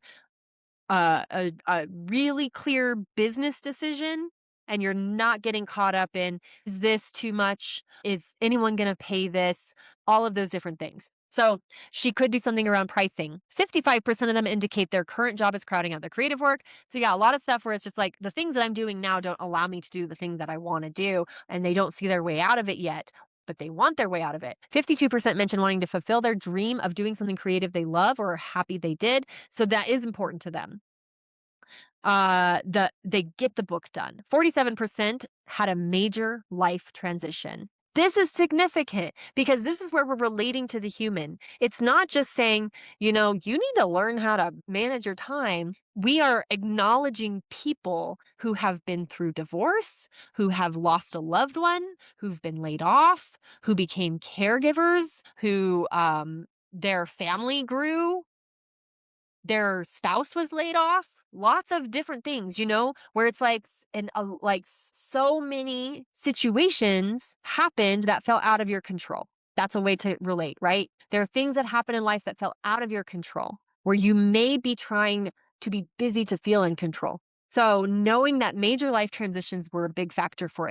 a really clear business decision, and you're not getting caught up in, is this too much? Is anyone going to pay this? All of those different things. So she could do something around pricing. 55% of them indicate their current job is crowding out their creative work. So yeah, a lot of stuff where it's just like, the things that I'm doing now don't allow me to do the thing that I want to do, and they don't see their way out of it yet, but they want their way out of it. 52% mention wanting to fulfill their dream of doing something creative they love or are happy they did. So that is important to them. they get the book done. 47% had a major life transition. This is significant because this is where we're relating to the human. It's not just saying, you need to learn how to manage your time. We are acknowledging people who have been through divorce, who have lost a loved one, who've been laid off, who became caregivers, who their family grew, their spouse was laid off, lots of different things, where it's like so many situations happened that fell out of your control. That's a way to relate, right? There are things that happen in life that fell out of your control where you may be trying to be busy to feel in control. So knowing that major life transitions were a big factor for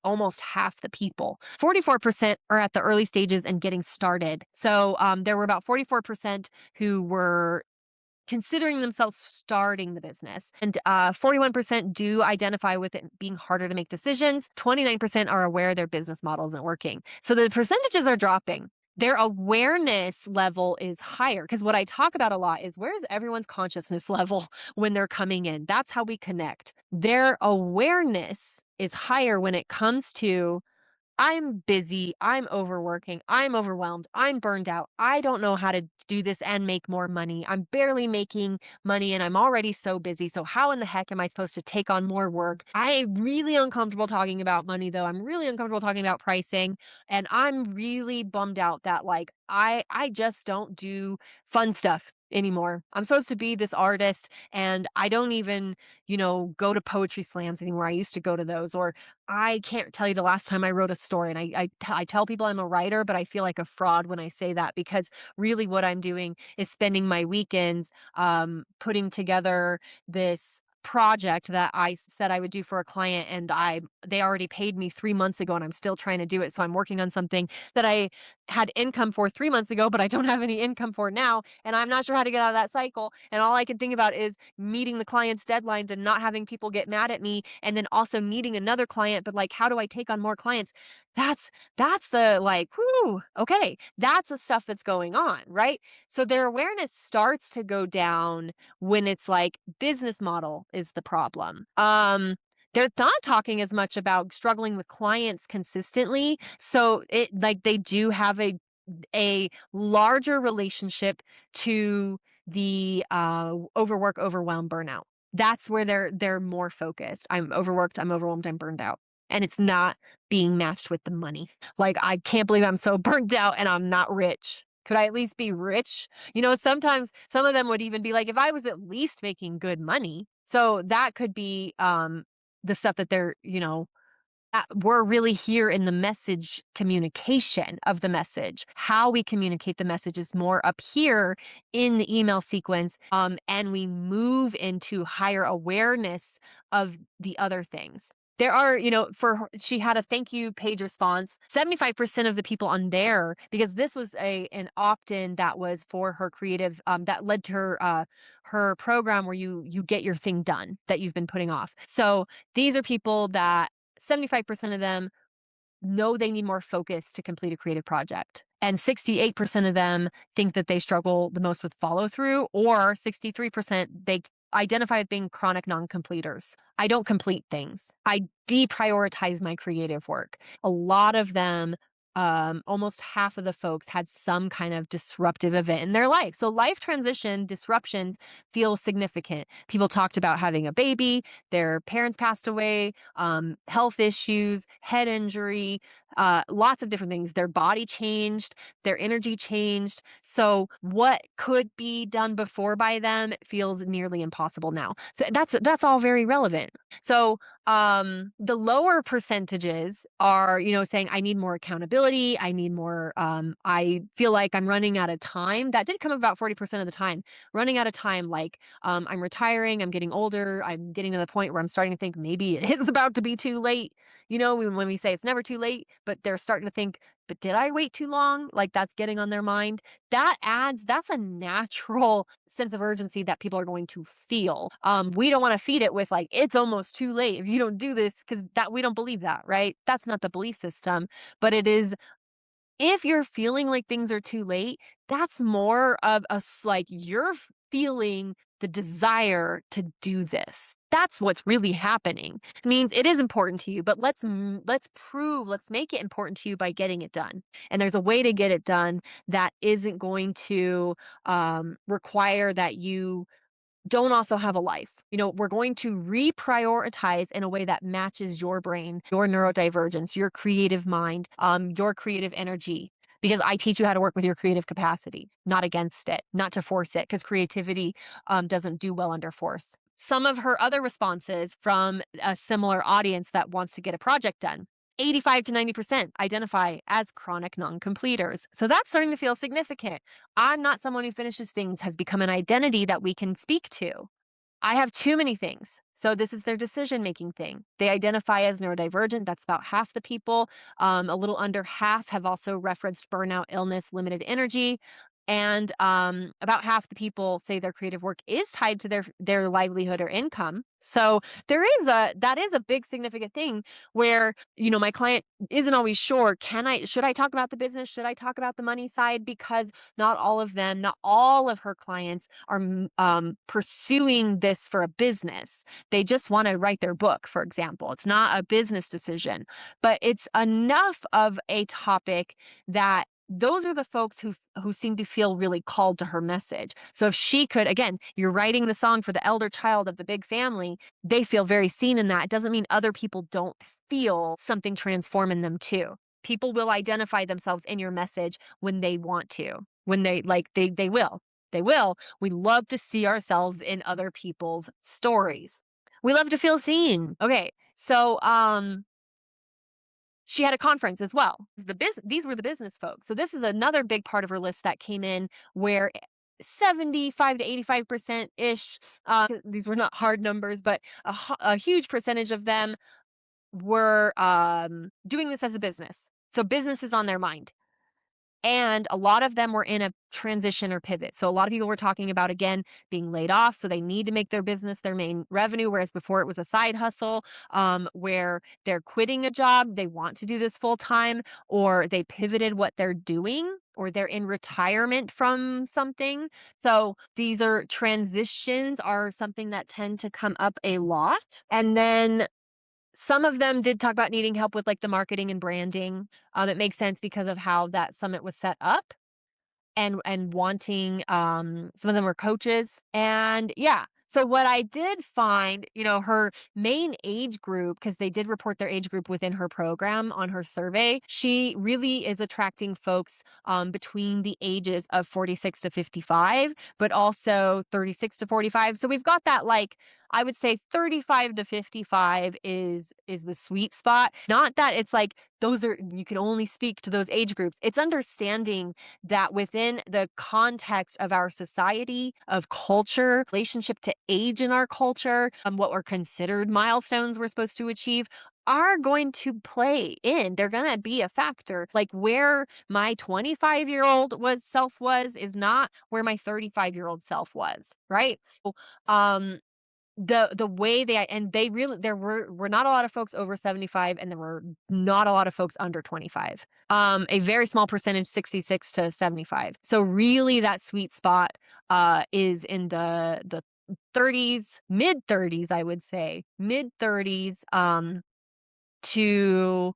almost half the people. 44% are at the early stages and getting started. So there were about 44% who were considering themselves starting the business. And 41% do identify with it being harder to make decisions. 29% are aware their business model isn't working. So the percentages are dropping. Their awareness level is higher because what I talk about a lot is where is everyone's consciousness level when they're coming in? That's how we connect. Their awareness is higher when it comes to I'm busy, I'm overworking, I'm overwhelmed, I'm burned out. I don't know how to do this and make more money. I'm barely making money and I'm already so busy. So how in the heck am I supposed to take on more work? I'm really uncomfortable talking about money though. I'm really uncomfortable talking about pricing and I'm really bummed out that I just don't do fun stuff anymore. I'm supposed to be this artist and I don't even, go to poetry slams anymore. I used to go to those or I can't tell you the last time I wrote a story, and I tell people I'm a writer, but I feel like a fraud when I say that because really what I'm doing is spending my weekends putting together this project that I said I would do for a client and they already paid me 3 months ago and I'm still trying to do it. So I'm working on something that I had income for 3 months ago, but I don't have any income for now. And I'm not sure how to get out of that cycle. And all I can think about is meeting the client's deadlines and not having people get mad at me. And then also needing another client, but like, how do I take on more clients? That's, that's the like, whoo, okay. That's the stuff that's going on, right? So their awareness starts to go down when it's like business model is the problem. They're not talking as much about struggling with clients consistently. So it like they do have a larger relationship to the overwork, overwhelm, burnout. That's where they're more focused. I'm overworked, I'm overwhelmed, I'm burned out. And it's not being matched with the money. Like I can't believe I'm so burnt out and I'm not rich. Could I at least be rich? Sometimes some of them would even be like, if I was at least making good money. So that could be the stuff that they're, we're really here in the message communication of the message. How we communicate the message is more up here in the email sequence. And we move into higher awareness of the other things. There are, she had a thank you page response. 75% of the people on there, because this was an opt-in that was for her creative, that led to her program where you get your thing done that you've been putting off. So these are people that 75% of them know they need more focus to complete a creative project. And 68% of them think that they struggle the most with follow through, or 63% they identify as being chronic non completers. I don't complete things. I deprioritize my creative work. A lot of them, almost half of the folks had some kind of disruptive event in their life. So life transition disruptions feel significant. People talked about having a baby, their parents passed away, health issues, head injury, lots of different things. Their body changed, their energy changed. So what could be done before by them feels nearly impossible now. So that's all very relevant. So the lower percentages are, saying I need more accountability. I need more, I feel like I'm running out of time. That did come about 40% of the time. Running out of time, like I'm retiring, I'm getting older, I'm getting to the point where I'm starting to think maybe it is about to be too late. When we say it's never too late, but they're starting to think, but did I wait too long? Like that's getting on their mind. That's a natural sense of urgency that people are going to feel. We don't want to feed it with like, it's almost too late if you don't do this, because that we don't believe that, right? That's not the belief system, but it is if you're feeling like things are too late, that's more of like you're feeling the desire to do this. That's what's really happening. It means it is important to you, but let's make it important to you by getting it done. And there's a way to get it done that isn't going to require that you don't also have a life. We're going to reprioritize in a way that matches your brain, your neurodivergence, your creative mind, your creative energy. Because I teach you how to work with your creative capacity, not against it, not to force it, because creativity doesn't do well under force. Some of her other responses from a similar audience that wants to get a project done: 85 to 90% identify as chronic non-completers. So that's starting to feel significant. I'm not someone who finishes things has become an identity that we can speak to. I have too many things. So this is their decision making thing. They identify as neurodivergent. That's about half the people. A little under half have also referenced burnout, illness, limited energy. And about half the people say their creative work is tied to their livelihood or income. So that is a big significant thing where my client isn't always sure. Should I talk about the business? Should I talk about the money side? Because not all of her clients are pursuing this for a business. They just want to write their book, for example. It's not a business decision, but it's enough of a topic that those are the folks who seem to feel really called to her message. So if she could, again, you're writing the song for the elder child of the big family, they feel very seen in that. It doesn't mean other people don't feel something transform in them too. People will identify themselves in your message when they want to. When they will. They will. We love to see ourselves in other people's stories. We love to feel seen. Okay. So she had a conference as well. These were the business folks. So this is another big part of her list that came in where 75 to 85% ish, these were not hard numbers, but a huge percentage of them were doing this as a business. So business is on their mind. And a lot of them were in a transition or pivot. So a lot of people were talking about, again, being laid off. So they need to make their business their main revenue, whereas before it was a side hustle, where they're quitting a job, they want to do this full time, or they pivoted what they're doing, or they're in retirement from something. So these are transitions are something that tend to come up a lot. And then some of them did talk about needing help with like the marketing and branding. It makes sense because of how that summit was set up and wanting some of them were coaches. And yeah, so what I did find, her main age group, because they did report their age group within her program on her survey, she really is attracting folks between the ages of 46 to 55, but also 36 to 45. So we've got that, like, I would say 35 to 55 is the sweet spot. Not that it's like those are, you can only speak to those age groups. It's understanding that within the context of our society, of culture, relationship to age in our culture, what were considered milestones we're supposed to achieve are going to play in. They're going to be a factor. Like where my 25-year-old was is not where my 35-year-old self was, right? So, um the way they really, there were not a lot of folks over 75, and there were not a lot of folks under 25. A very small percentage, 66 to 75. So really that sweet spot is in the 30s, mid 30s, I would say. Mid 30s to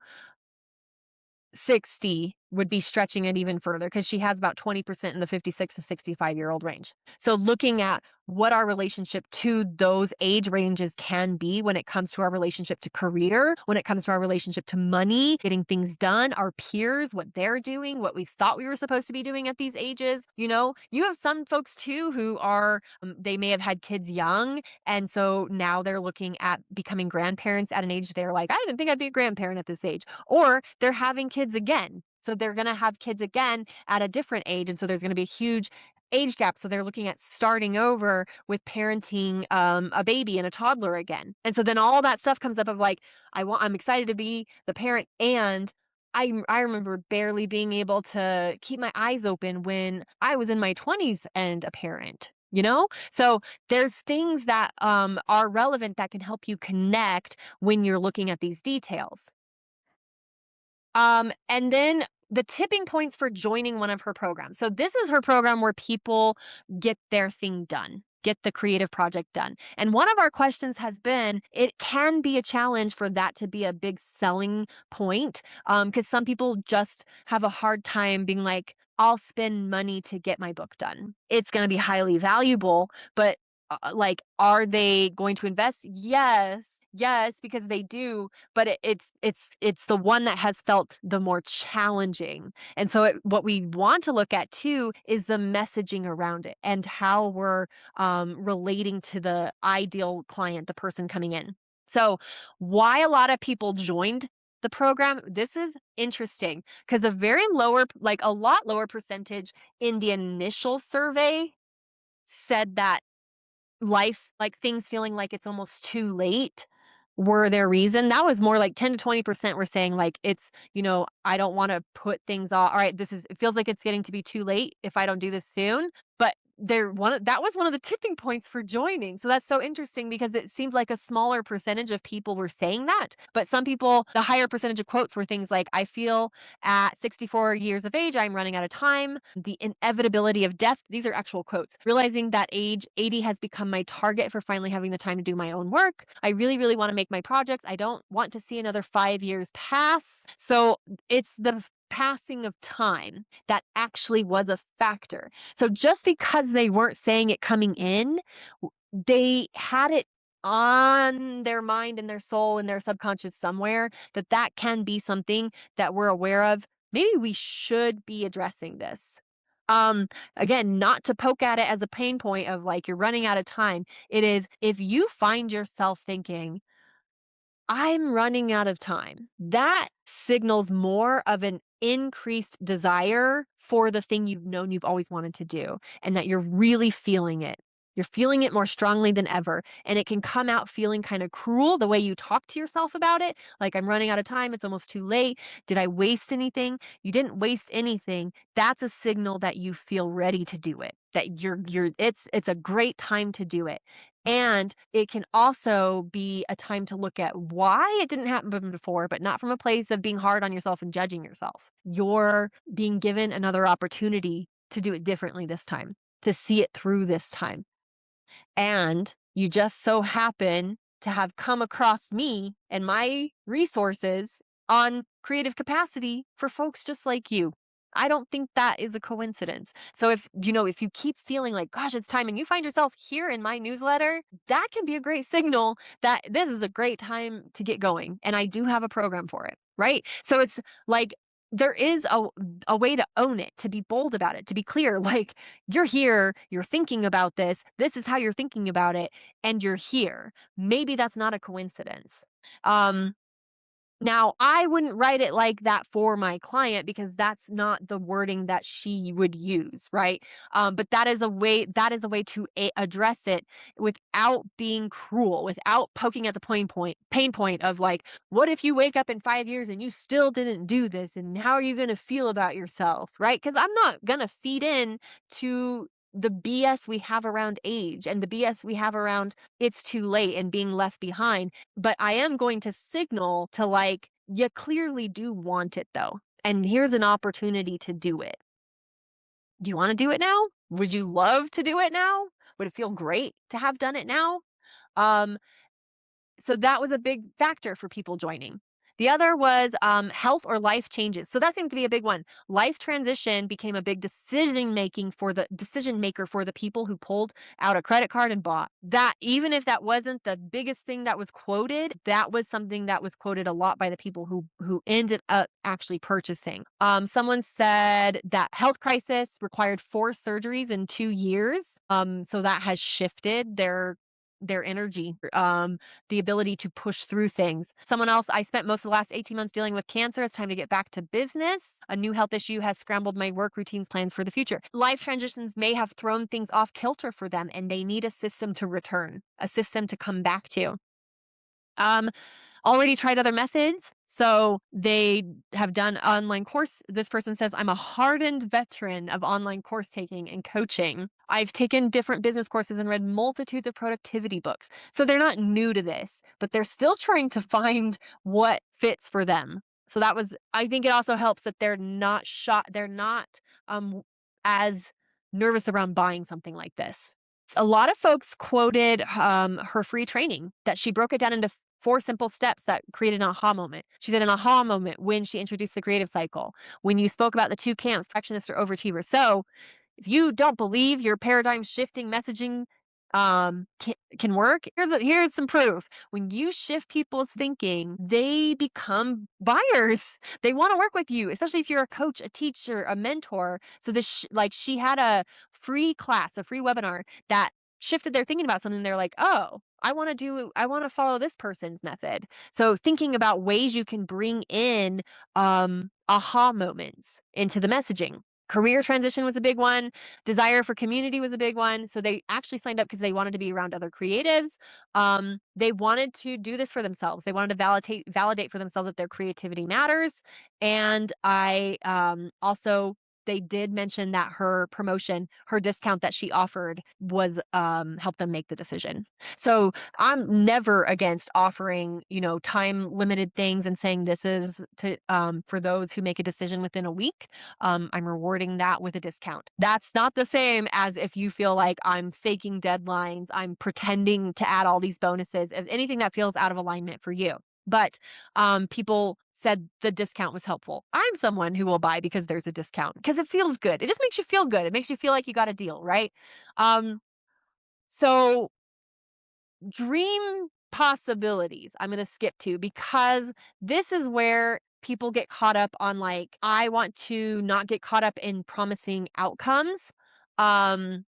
60 would be stretching it even further because she has about 20% in the 56 to 65-year-old range. So looking at what our relationship to those age ranges can be when it comes to our relationship to career, when it comes to our relationship to money, getting things done, our peers, what they're doing, what we thought we were supposed to be doing at these ages. You have some folks too who are, they may have had kids young. And so now they're looking at becoming grandparents at an age they're like, I didn't think I'd be a grandparent at this age. Or they're having kids again. So they're going to have kids again at a different age. And so there's going to be a huge age gap. So they're looking at starting over with parenting a baby and a toddler again. And so then all that stuff comes up of like, I'm excited to be the parent. And I remember barely being able to keep my eyes open when I was in my 20s and a parent. So there's things that are relevant that can help you connect when you're looking at these details. And then the tipping points for joining one of her programs. So this is her program where people get their thing done. get the creative project done. And one of our questions has been it can be a challenge for that to be a big selling point, because some people just have a hard time being like, I'll spend money to get my book done. It's going to be highly valuable, but like, are they going to invest? Yes. Yes, because they do, but it's the one that has felt the more challenging. And so what we want to look at too is the messaging around it and how we're relating to the ideal client, the person coming in. So, why a lot of people joined the program? This is interesting because like a lot lower percentage in the initial survey said that life, like things feeling like it's almost too late were their reason. That was more like 10 to 20% were saying like it's, I don't want to put things off. All right, it feels like it's getting to be too late if I don't do this soon. But that was one of the tipping points for joining. So that's so interesting because it seemed like a smaller percentage of people were saying that. But some people, the higher percentage of quotes were things like, I feel at 64 years of age, I'm running out of time. The inevitability of death. These are actual quotes. Realizing that age 80 has become my target for finally having the time to do my own work. I really, really want to make my projects. I don't want to see another 5 years pass. So it's the passing of time that actually was a factor. So just because they weren't saying it coming in, they had it on their mind and their soul and their subconscious somewhere that can be something that we're aware of. Maybe we should be addressing this. Um, Again, not to poke at it as a pain point of like you're running out of time. It is if you find yourself thinking, I'm running out of time. That signals more of an increased desire for the thing you've known you've always wanted to do, and that you're really feeling it. You're feeling it more strongly than ever. And it can come out feeling kind of cruel the way you talk to yourself about it. Like, I'm running out of time. It's almost too late. Did I waste anything? You didn't waste anything. That's a signal that you feel ready to do it. That it's a great time to do it. And it can also be a time to look at why it didn't happen before, but not from a place of being hard on yourself and judging yourself. You're being given another opportunity to do it differently this time, to see it through this time. And you just so happen to have come across me and my resources on creative capacity for folks just like you. I don't think that is a coincidence. So if you keep feeling like, gosh, it's time and you find yourself here in my newsletter, that can be a great signal that this is a great time to get going. And I do have a program for it. Right. So it's like there is a way to own it, to be bold about it, to be clear. Like, you're here, you're thinking about this is how you're thinking about it, and you're here. Maybe that's not a coincidence. Um, Now, I wouldn't write it like that for my client because that's not the wording that she would use, right? But that is a way to address it without being cruel, without poking at the pain point of like, what if you wake up in 5 years and you still didn't do this, and how are you going to feel about yourself, right? Because I'm not gonna feed in to the BS we have around age and the BS we have around it's too late and being left behind, but I am going to signal to like, you clearly do want it though. And here's an opportunity to do it. Do you want to do it now? Would you love to do it now? Would it feel great to have done it now? Um, so that was a big factor for people joining. The other was health or life changes. So that seemed to be a big one. Life transition became a big decision maker for the people who pulled out a credit card and bought. That even if that wasn't the biggest thing that was quoted, that was something that was quoted a lot by the people who ended up actually purchasing. Someone said that health crisis required 4 surgeries in 2 years. So that has shifted their energy, the ability to push through things. Someone else, I spent most of the last 18 months dealing with cancer. It's time to get back to business. A new health issue has scrambled my work routines, plans for the future. Life transitions may have thrown things off kilter for them, and they need a system to return, a system to come back to. Um, Already tried other methods. So they have done online course. This person says, I'm a hardened veteran of online course taking and coaching. I've taken different business courses and read multitudes of productivity books. So they're not new to this, but they're still trying to find what fits for them. So I think it also helps that they're not they're not as nervous around buying something like this. A lot of folks quoted her free training that she broke it down into four simple steps that created an aha moment. She said an aha moment when she introduced the creative cycle, when you spoke about the two camps, perfectionist or overachiever. So if you don't believe your paradigm shifting messaging can work, here's some proof. When you shift people's thinking, they become buyers. They want to work with you, especially if you're a coach, a teacher, a mentor. So this like she had a free class, a free webinar that shifted their thinking about something. They're like, oh, I want to follow this person's method. So thinking about ways you can bring in aha moments into the messaging. Career transition was a big one. Desire for community was a big one. So they actually signed up because they wanted to be around other creatives. They wanted to do this for themselves. They wanted to validate for themselves that their creativity matters. And I also they did mention that her promotion, her discount that she offered was helped them make the decision. So I'm never against offering, time limited things and saying this is to for those who make a decision within a week. I'm rewarding that with a discount. That's not the same as if you feel like I'm faking deadlines, I'm pretending to add all these bonuses, if anything that feels out of alignment for you. But people said the discount was helpful. I'm someone who will buy because there's a discount because it feels good. It just makes you feel good. It makes you feel like you got a deal, right? Um, so dream possibilities I'm going to skip to because this is where people get caught up on like I want to not get caught up in promising outcomes. Um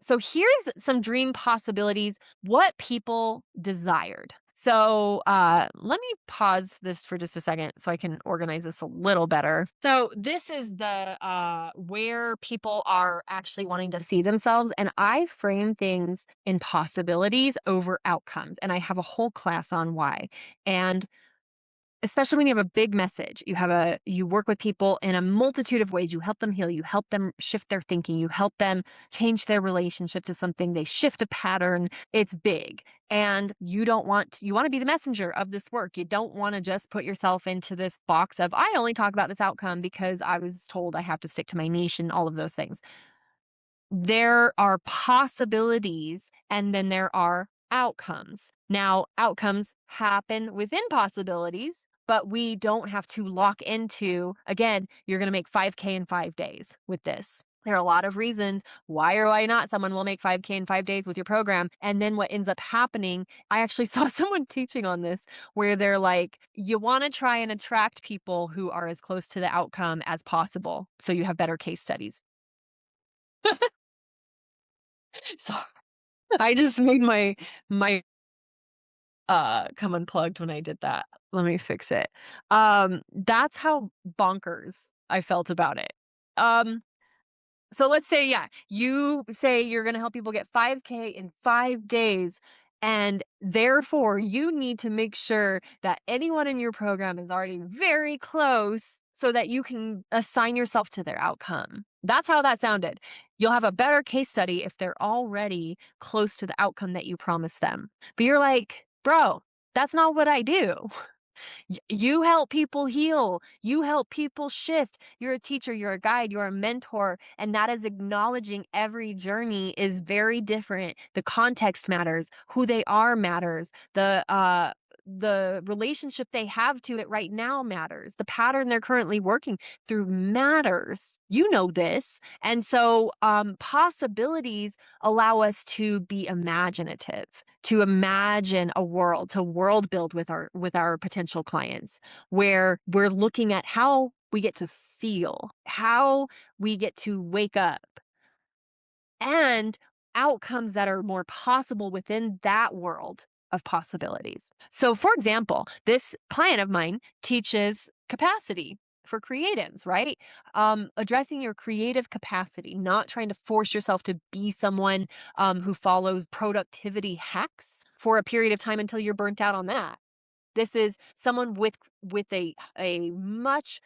so here's some dream possibilities, what people desired. So let me pause this for just a second so I can organize this a little better. So this is the where people are actually wanting to see themselves. And I frame things in possibilities over outcomes. And I have a whole class on why. And especially when you have a big message, you work with people in a multitude of ways. You help them heal, you help them shift their thinking, you help them change their relationship to something, they shift a pattern. It's big. And you want to be the messenger of this work. You don't want to just put yourself into this box of I only talk about this outcome because I was told I have to stick to my niche and all of those things. There are possibilities and then there are outcomes. Now, outcomes happen within possibilities, but we don't have to lock into, again, you're going to make 5K in 5 days with this. There are a lot of reasons why or why not someone will make 5K in 5 days with your program. And then what ends up happening, I actually saw someone teaching on this where they're like, you want to try and attract people who are as close to the outcome as possible. So you have better case studies. So I just made my come unplugged when I did that. Let me fix it. That's how bonkers I felt about it. Um, so let's say, yeah, you say you're going to help people get 5K in 5 days. And therefore, you need to make sure that anyone in your program is already very close so that you can assign yourself to their outcome. That's how that sounded. You'll have a better case study if they're already close to the outcome that you promised them. But you're like, bro, that's not what I do. You help people heal. You help people shift. You're a teacher, you're a guide, you're a mentor. And that is acknowledging every journey is very different. The context matters. Who they are matters. The relationship they have to it right now matters. The pattern they're currently working through matters. You know this. And so possibilities allow us to be imaginative, to imagine a world, to world build with our potential clients, where we're looking at how we get to feel, how we get to wake up, and outcomes that are more possible within that world of possibilities. So, for example, this client of mine teaches capacity for creatives, right? Addressing your creative capacity, not trying to force yourself to be someone who follows productivity hacks for a period of time until you're burnt out on that. This is someone with a much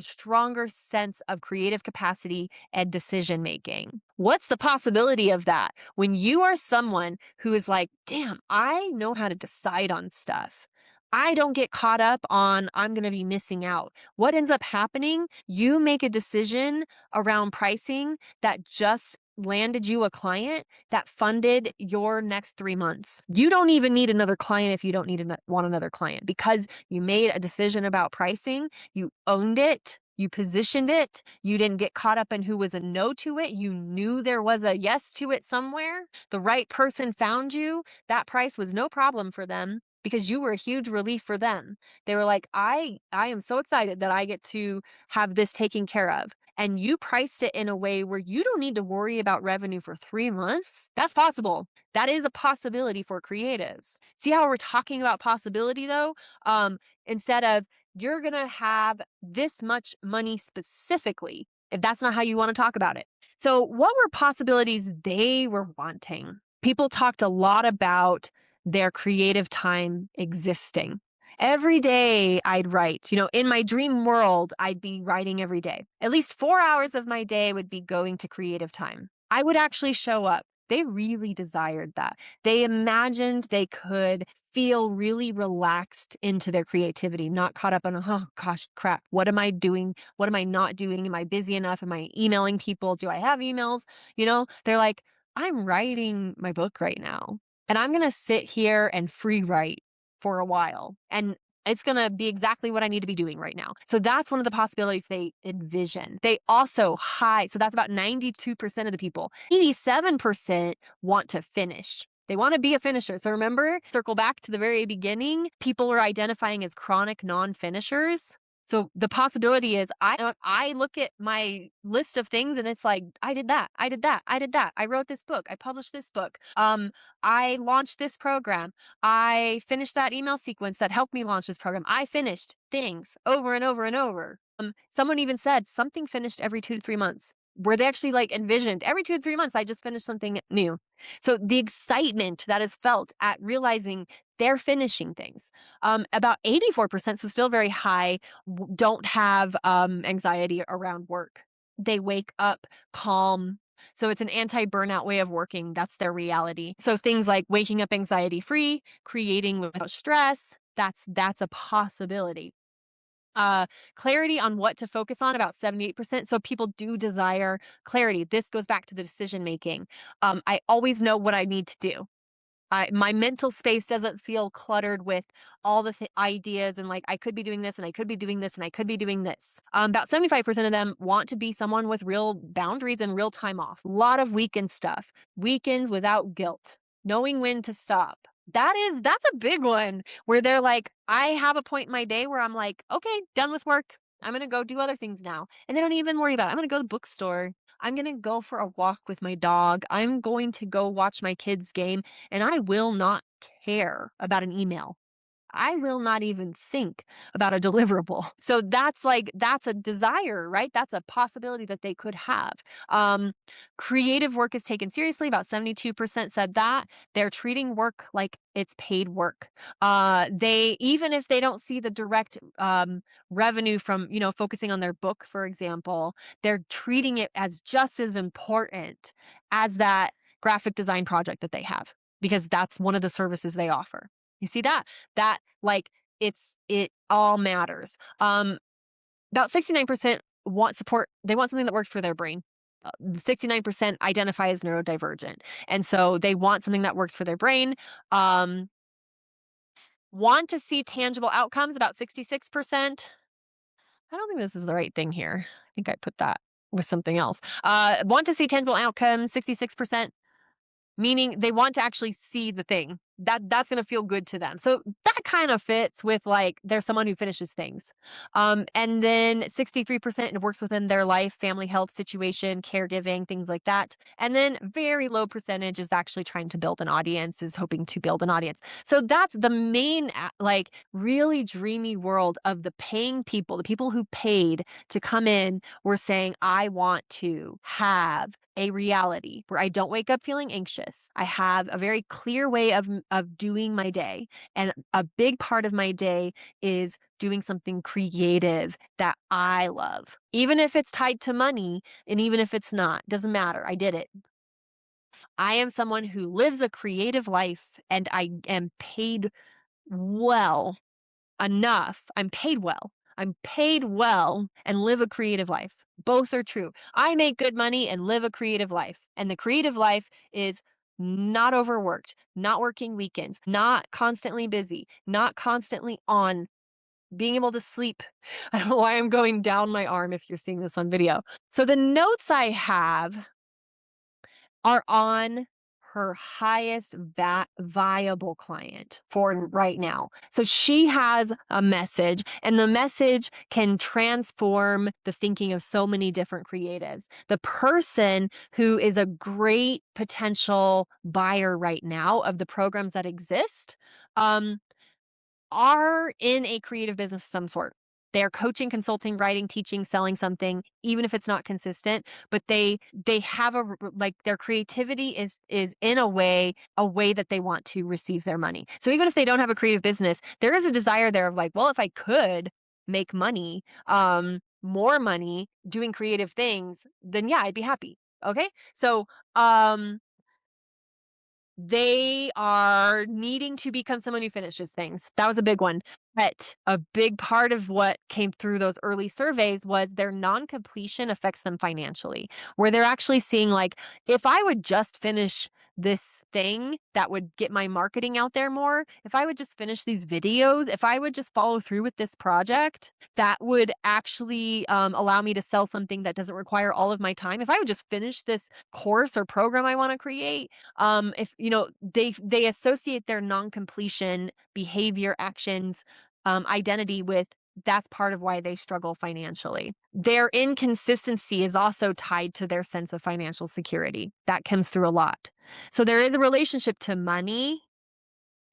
stronger sense of creative capacity and decision making. What's the possibility of that when you are someone who is like, damn, I know how to decide on stuff. I don't get caught up on I'm going to be missing out. What ends up happening? You make a decision around pricing that just landed you a client that funded your next 3 months. You don't even need another client if you don't want another client, because you made a decision about pricing, you owned it, you positioned it, you didn't get caught up in who was a no to it. You knew there was a yes to it somewhere. The right person found you. That price was no problem for them because you were a huge relief for them. They were like, I am so excited that I get to have this taken care of. And you priced it in a way where you don't need to worry about revenue for 3 months. That's possible. That is a possibility for creatives. See how we're talking about possibility though? Instead of you're going to have this much money specifically, if that's not how you want to talk about it. So, what were possibilities they were wanting? People talked a lot about their creative time existing. Every day I'd write. In my dream world, I'd be writing every day. At least 4 hours of my day would be going to creative time. I would actually show up. They really desired that. They imagined they could feel really relaxed into their creativity, not caught up on, oh gosh, crap, what am I doing? What am I not doing? Am I busy enough? Am I emailing people? Do I have emails? They're like, I'm writing my book right now, and I'm going to sit here and free write for a while. And it's going to be exactly what I need to be doing right now. So that's one of the possibilities they envision. They also so that's about 92% of the people. 87% want to finish. They want to be a finisher. So remember, circle back to the very beginning, people were identifying as chronic non-finishers. So the possibility is I look at my list of things and it's like, I did that. I did that. I did that. I wrote this book. I published this book. I launched this program. I finished that email sequence that helped me launch this program. I finished things over and over and over. Someone even said something finished every 2 to 3 months, where they actually envisioned every 2 to 3 months, I just finished something new. So the excitement that is felt at realizing they're finishing things. About 84%, so still very high, don't have anxiety around work. They wake up calm. So it's an anti-burnout way of working. That's their reality. So things like waking up anxiety-free, creating without stress, that's a possibility. Clarity on what to focus on, about 78%. So people do desire clarity. This goes back to the decision making. I always know what I need to do. My mental space doesn't feel cluttered with all the ideas and I could be doing this and I could be doing this and I could be doing this. About 75% of them want to be someone with real boundaries and real time off. A lot of weekend stuff, weekends without guilt, knowing when to stop. That's a big one where they're like, I have a point in my day where I'm like, okay, done with work. I'm going to go do other things now. And they don't even worry about it. I'm going to go to the bookstore. I'm going to go for a walk with my dog. I'm going to go watch my kids' game, and I will not care about an email. I will not even think about a deliverable. So that's a desire, right? That's a possibility that they could have. Creative work is taken seriously. About 72% said that. They're treating work like it's paid work. Even if they don't see the direct revenue from, focusing on their book, for example, they're treating it as just as important as that graphic design project that they have, because that's one of the services they offer. You see that? That it all matters. About 69% want support. They want something that works for their brain. 69% identify as neurodivergent. And so they want something that works for their brain. Want to see tangible outcomes, about 66%. I don't think this is the right thing here. I think I put that with something else. Want to see tangible outcomes, 66%. Meaning they want to actually see the thing that's going to feel good to them. So that kind of fits with they're someone who finishes things. And then 63% it works within their life, family, health situation, caregiving, things like that. And then very low percentage is actually trying to build an audience, is hoping to build an audience. So that's the main really dreamy world of the paying people. The people who paid to come in were saying, I want to have a reality where I don't wake up feeling anxious. I have a very clear way of doing my day. And a big part of my day is doing something creative that I love. Even if it's tied to money, and even if it's not, doesn't matter. I did it. I am someone who lives a creative life, and I am paid well enough. I'm paid well and live a creative life. Both are true. I make good money and live a creative life. And the creative life is not overworked, not working weekends, not constantly busy, not constantly on, being able to sleep. I don't know why I'm going down my arm if you're seeing this on video. So the notes I have are on her highest viable client for right now. So she has a message, and the message can transform the thinking of so many different creatives. The person who is a great potential buyer right now of the programs that exist, um, are in a creative business of some sort. They're coaching, consulting, writing, teaching, selling something, even if it's not consistent, but they have like their creativity is in a way that they want to receive their money. So even if they don't have a creative business, there is a desire there of like, well, if I could make money, more money doing creative things, then yeah, I'd be happy. Okay? So, um they are needing to become someone who finishes things. That was a big one. But a big part of what came through those early surveys was their non-completion affects them financially, where they're actually seeing like, if I would just finish this thing that would get my marketing out there more, if I would just finish these videos, if I would just follow through with this project, that would actually allow me to sell something that doesn't require all of my time. If I would just finish this course or program I want to create, if you know, they associate their non-completion behavior, actions, identity with, that's part of why they struggle financially. Their inconsistency is also tied to their sense of financial security. That comes through a lot. So there is a relationship to money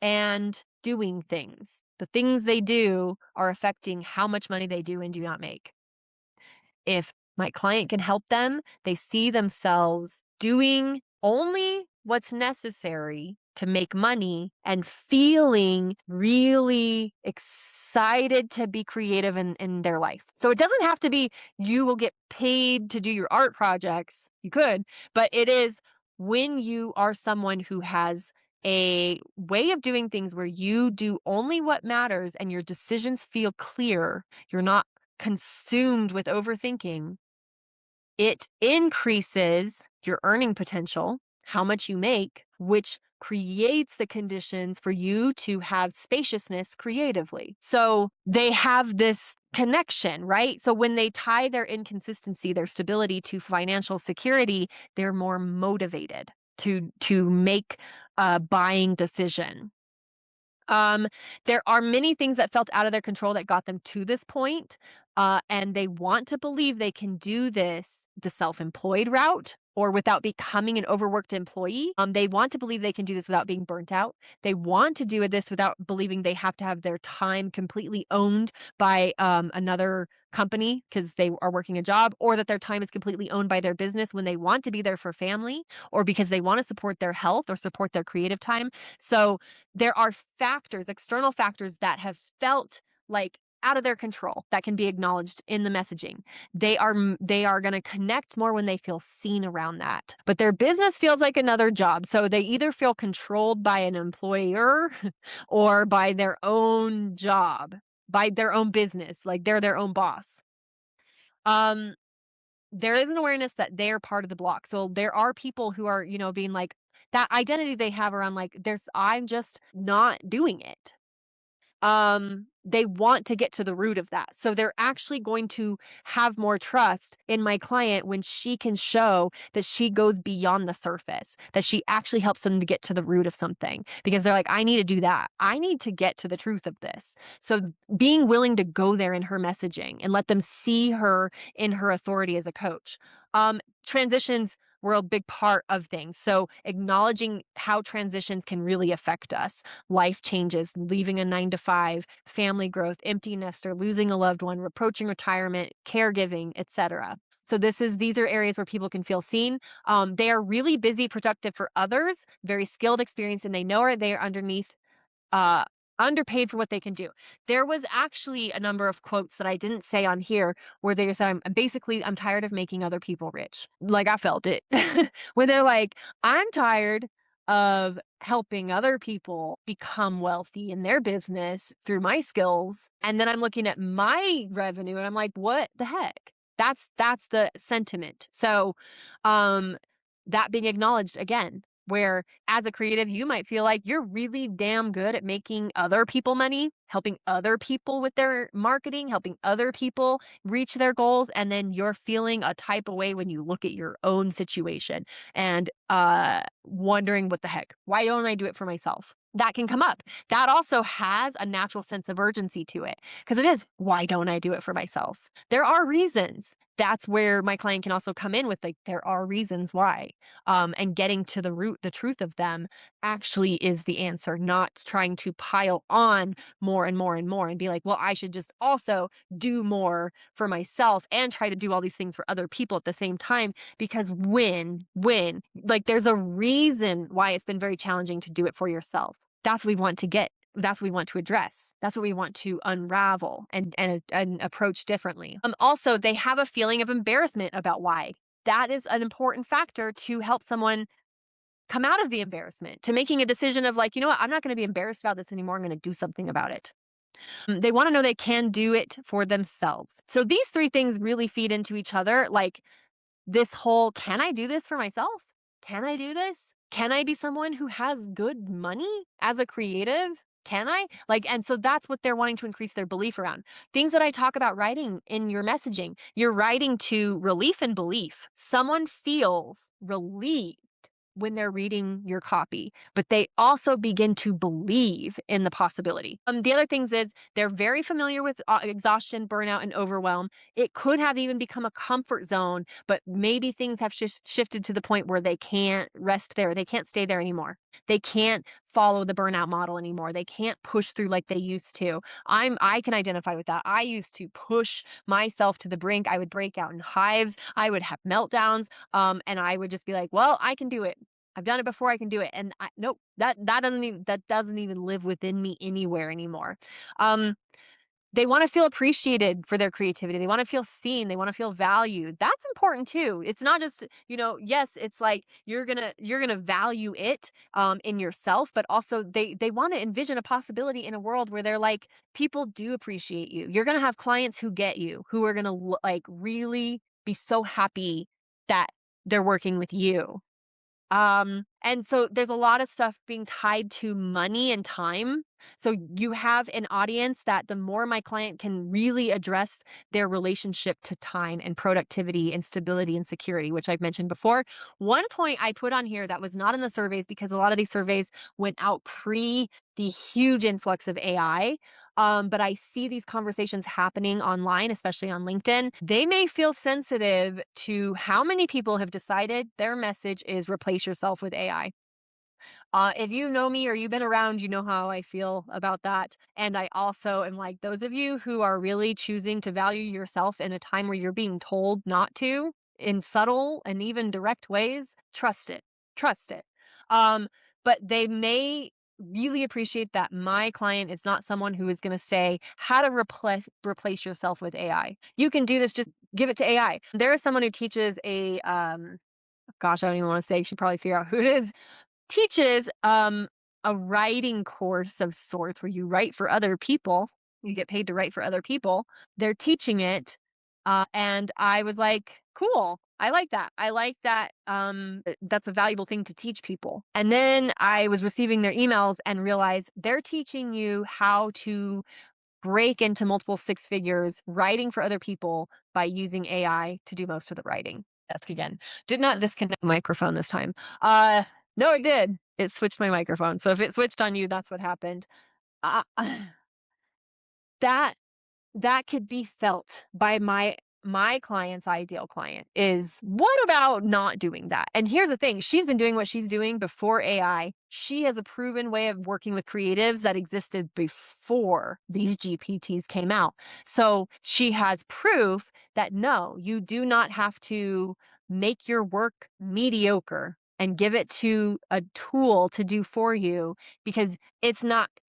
and doing things. The things they do are affecting how much money they do and do not make. If my client can help them, they see themselves doing only what's necessary to make money and feeling really excited to be creative in their life. So it doesn't have to be you will get paid to do your art projects. You could, but it is when you are someone who has a way of doing things where you do only what matters and your decisions feel clear, you're not consumed with overthinking, it increases your earning potential, how much you make, which creates the conditions for you to have spaciousness creatively. So they have this connection, right? So when they tie their inconsistency, their stability to financial security, they're more motivated to make a buying decision. Um, there are many things that felt out of their control that got them to this point, and they want to believe they can do this the self-employed route or without becoming an overworked employee. They want to believe they can do this without being burnt out. They want to do this without believing they have to have their time completely owned by another company because they are working a job, or that their time is completely owned by their business when they want to be there for family or because they want to support their health or support their creative time. So there are factors, external factors that have felt like out of their control that can be acknowledged in the messaging. They are going to connect more when they feel seen around that. But their business feels like another job. So they either feel controlled by an employer or by their own job, by their own business, like they're their own boss. Um there is an awareness that they're part of the block. So there are people who are, being like that identity they have around like I'm just not doing it. They want to get to the root of that. So they're actually going to have more trust in my client when she can show that she goes beyond the surface, that she actually helps them to get to the root of something because they're like, I need to do that. I need to get to the truth of this. So being willing to go there in her messaging and let them see her in her authority as a coach. Transitions were a big part of things. So acknowledging how transitions can really affect us, life changes, leaving a 9 to 5, family growth, empty nester, losing a loved one, approaching retirement, caregiving, etc. So these are areas where people can feel seen. They are really busy, productive for others, very skilled, experienced, and they know they are uh, underpaid for what they can do. There was actually a number of quotes that I didn't say on here where they said, I'm tired of making other people rich. Like I felt it when they're like, I'm tired of helping other people become wealthy in their business through my skills. And then I'm looking at my revenue and I'm like, what the heck? That's the sentiment. So, um, that being acknowledged again, where as a creative, you might feel like you're really damn good at making other people money, helping other people with their marketing, helping other people reach their goals, and then you're feeling a type of way when you look at your own situation and wondering what the heck, why don't I do it for myself? That can come up. That also has a natural sense of urgency to it because it is, why don't I do it for myself? There are reasons. That's where my client can also come in with, like, there are reasons why. And getting to the root, the truth of them actually is the answer, not trying to pile on more and more and more and be like, well, I should just also do more for myself and try to do all these things for other people at the same time. Because like, there's a reason why it's been very challenging to do it for yourself. That's what we want to get. That's what we want to address. That's what we want to unravel and approach differently. Also, they have a feeling of embarrassment about why. That is an important factor to help someone come out of the embarrassment, to making a decision of, like, you know what, I'm not going to be embarrassed about this anymore. I'm going to do something about it. They want to know they can do it for themselves. So these three things really feed into each other. Like, this whole, can I do this for myself? Can I do this? Can I be someone who has good money as a creative? Can I? Like, and so that's what they're wanting to increase their belief around. Things that I talk about writing in your messaging. You're writing to relief and belief. Someone feels relieved when they're reading your copy, but they also begin to believe in the possibility. The other things is they're very familiar with exhaustion, burnout, and overwhelm. It could have even become a comfort zone, but maybe things have shifted to the point where they can't rest there. They can't stay there anymore. They can't follow the burnout model anymore. They can't push through like they used to. I can identify with that. I used to push myself to the brink. I would break out in hives. I would have meltdowns. And I would just be like, well, I can do it. I've done it before. I can do it. And nope, that doesn't even live within me anywhere anymore. Um, they want to feel appreciated for their creativity. They want to feel seen. They want to feel valued. That's important too. It's not just, yes, it's like you're gonna value it in yourself, but also they want to envision a possibility in a world where they're like, people do appreciate you. You're gonna have clients who get you, who are gonna like really be so happy that they're working with you. And so there's a lot of stuff being tied to money and time. So you have an audience that the more my client can really address their relationship to time and productivity and stability and security, which I've mentioned before. One point I put on here that was not in the surveys because a lot of these surveys went out pre the huge influx of AI. But I see these conversations happening online, especially on LinkedIn. They may feel sensitive to how many people have decided their message is replace yourself with AI. If you know me or you've been around, you know how I feel about that. And I also am like, those of you who are really choosing to value yourself in a time where you're being told not to in subtle and even direct ways, trust it. Trust it. Um, but they may really appreciate that my client is not someone who is going to say how to replace yourself with AI. You can do this, just give it to AI. There is someone who teaches a gosh, I don't even want to say, you should probably figure out who it is, teaches a writing course of sorts where you write for other people. You get paid to write for other people. They're teaching it. And I was like, cool. I like that. I like that. That's a valuable thing to teach people. And then I was receiving their emails and realized they're teaching you how to break into multiple six figures writing for other people by using AI to do most of the writing. Desk again. Did not disconnect the microphone this time. Uh no, it did. It switched my microphone. So if it switched on you, that's what happened. Uh, that that could be felt by my client's ideal client is, what about not doing that? And here's the thing, she's been doing what she's doing before AI. She has a proven way of working with creatives that existed before these GPTs came out. So she has proof that no, you do not have to make your work mediocre and give it to a tool to do for you, because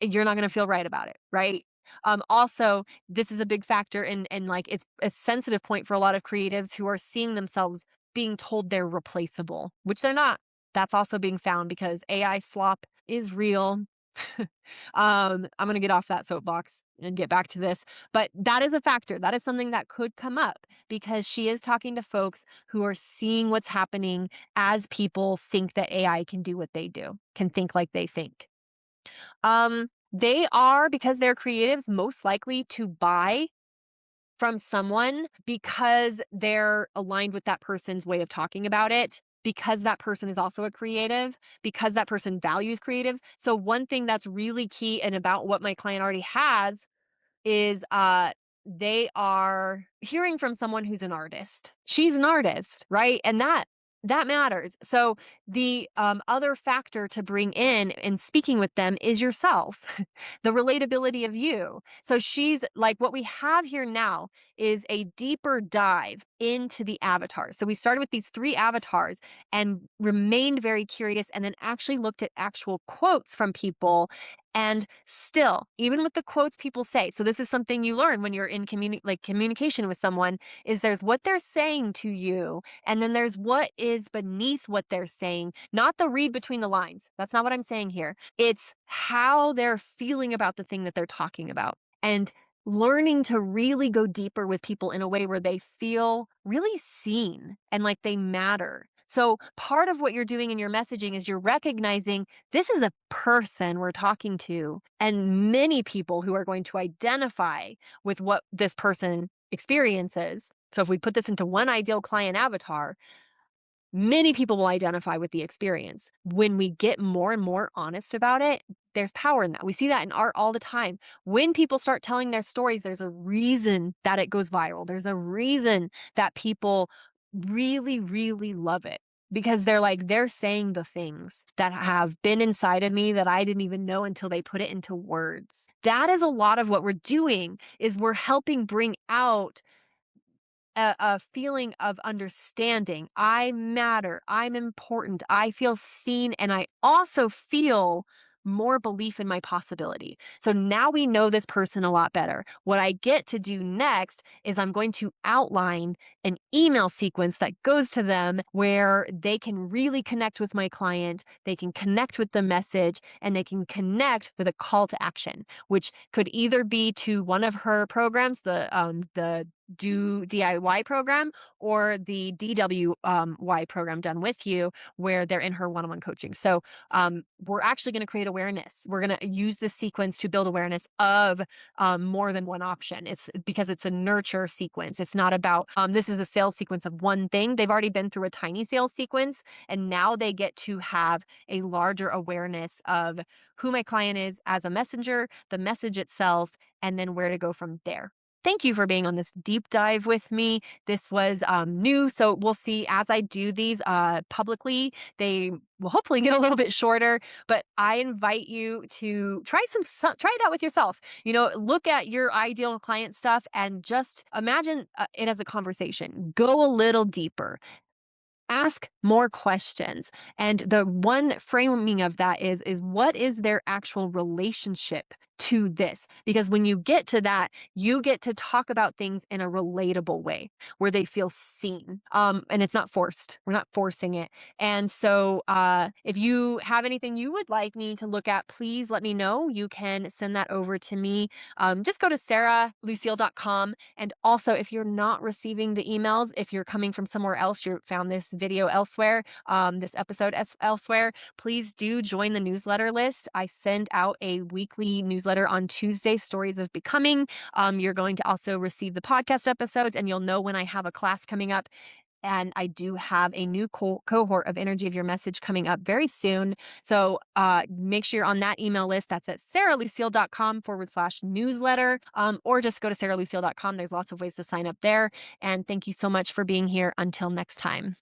you're not going to feel right about it, right? Also, this is a big factor in like, it's a sensitive point for a lot of creatives who are seeing themselves being told they're replaceable, which they're not. That's also being found because AI slop is real. I'm gonna get off that soapbox and get back to this, but that is a factor. That is something that could come up because she is talking to folks who are seeing what's happening as people think that AI can do what they do, can think like they think. They are, because they're creatives, most likely to buy from someone because they're aligned with that person's way of talking about it, because that person is also a creative, because that person values creative. So one thing that's really key and about what my client already has is they are hearing from someone who's an artist. She's an artist, right? And that matters. So the other factor to bring in speaking with them is yourself, the relatability of you. So she's like, what we have here now is a deeper dive into the avatars. So we started with these three avatars and remained very curious, and then actually looked at actual quotes from people. And still, even with the quotes people say, so this is something you learn when you're in communication with someone, is there's what they're saying to you, and then there's what is beneath what they're saying, not the read between the lines. That's not what I'm saying here. It's how they're feeling about the thing that they're talking about. And learning to really go deeper with people in a way where they feel really seen and like they matter. So, part of what you're doing in your messaging is you're recognizing this is a person we're talking to, and many people who are going to identify with what this person experiences. So, if we put this into one ideal client avatar, many people will identify with the experience. When we get more and more honest about it, there's power in that. We see that in art all the time. When people start telling their stories, there's a reason that it goes viral. There's a reason that people really, really love it, because they're like, they're saying the things that have been inside of me that I didn't even know until they put it into words. That is a lot of what we're doing, is we're helping bring out a feeling of understanding. I matter. I'm important. I feel seen. And I also feel more belief in my possibility. So now we know this person a lot better. What I get to do next is I'm going to outline an email sequence that goes to them where they can really connect with my client. They can connect with the message, and they can connect with a call to action, which could either be to one of her programs, the Do DIY program, or the DWY program, Done With You, where they're in her one-on-one coaching. So we're actually going to create awareness. We're going to use this sequence to build awareness of more than one option. It's because it's a nurture sequence. It's not about this is a sales sequence of one thing. They've already been through a tiny sales sequence, and now they get to have a larger awareness of who my client is as a messenger, the message itself, and then where to go from there. Thank you for being on this deep dive with me. This was new, so we'll see as I do these publicly. They will hopefully get a little bit shorter, but I invite you to try it out with yourself. Look at your ideal client stuff and just imagine it as a conversation. Go a little deeper. Ask more questions. And the one framing of that is what is their actual relationship to this? Because when you get to that, you get to talk about things in a relatable way where they feel seen. And it's not forced. We're not forcing it. And so if you have anything you would like me to look at, please let me know. You can send that over to me. Just go to sarahlucille.com. And also, if you're not receiving the emails, if you're coming from somewhere else, you found this video elsewhere, this episode elsewhere, please do join the newsletter list. I send out a weekly newsletter on Tuesday, Stories of Becoming. You're going to also receive the podcast episodes, and you'll know when I have a class coming up. And I do have a new cohort of Energy of Your Message coming up very soon. So make sure you're on that email list. That's at sarahlucille.com/newsletter, or just go to sarahlucille.com. There's lots of ways to sign up there. And thank you so much for being here. Until next time.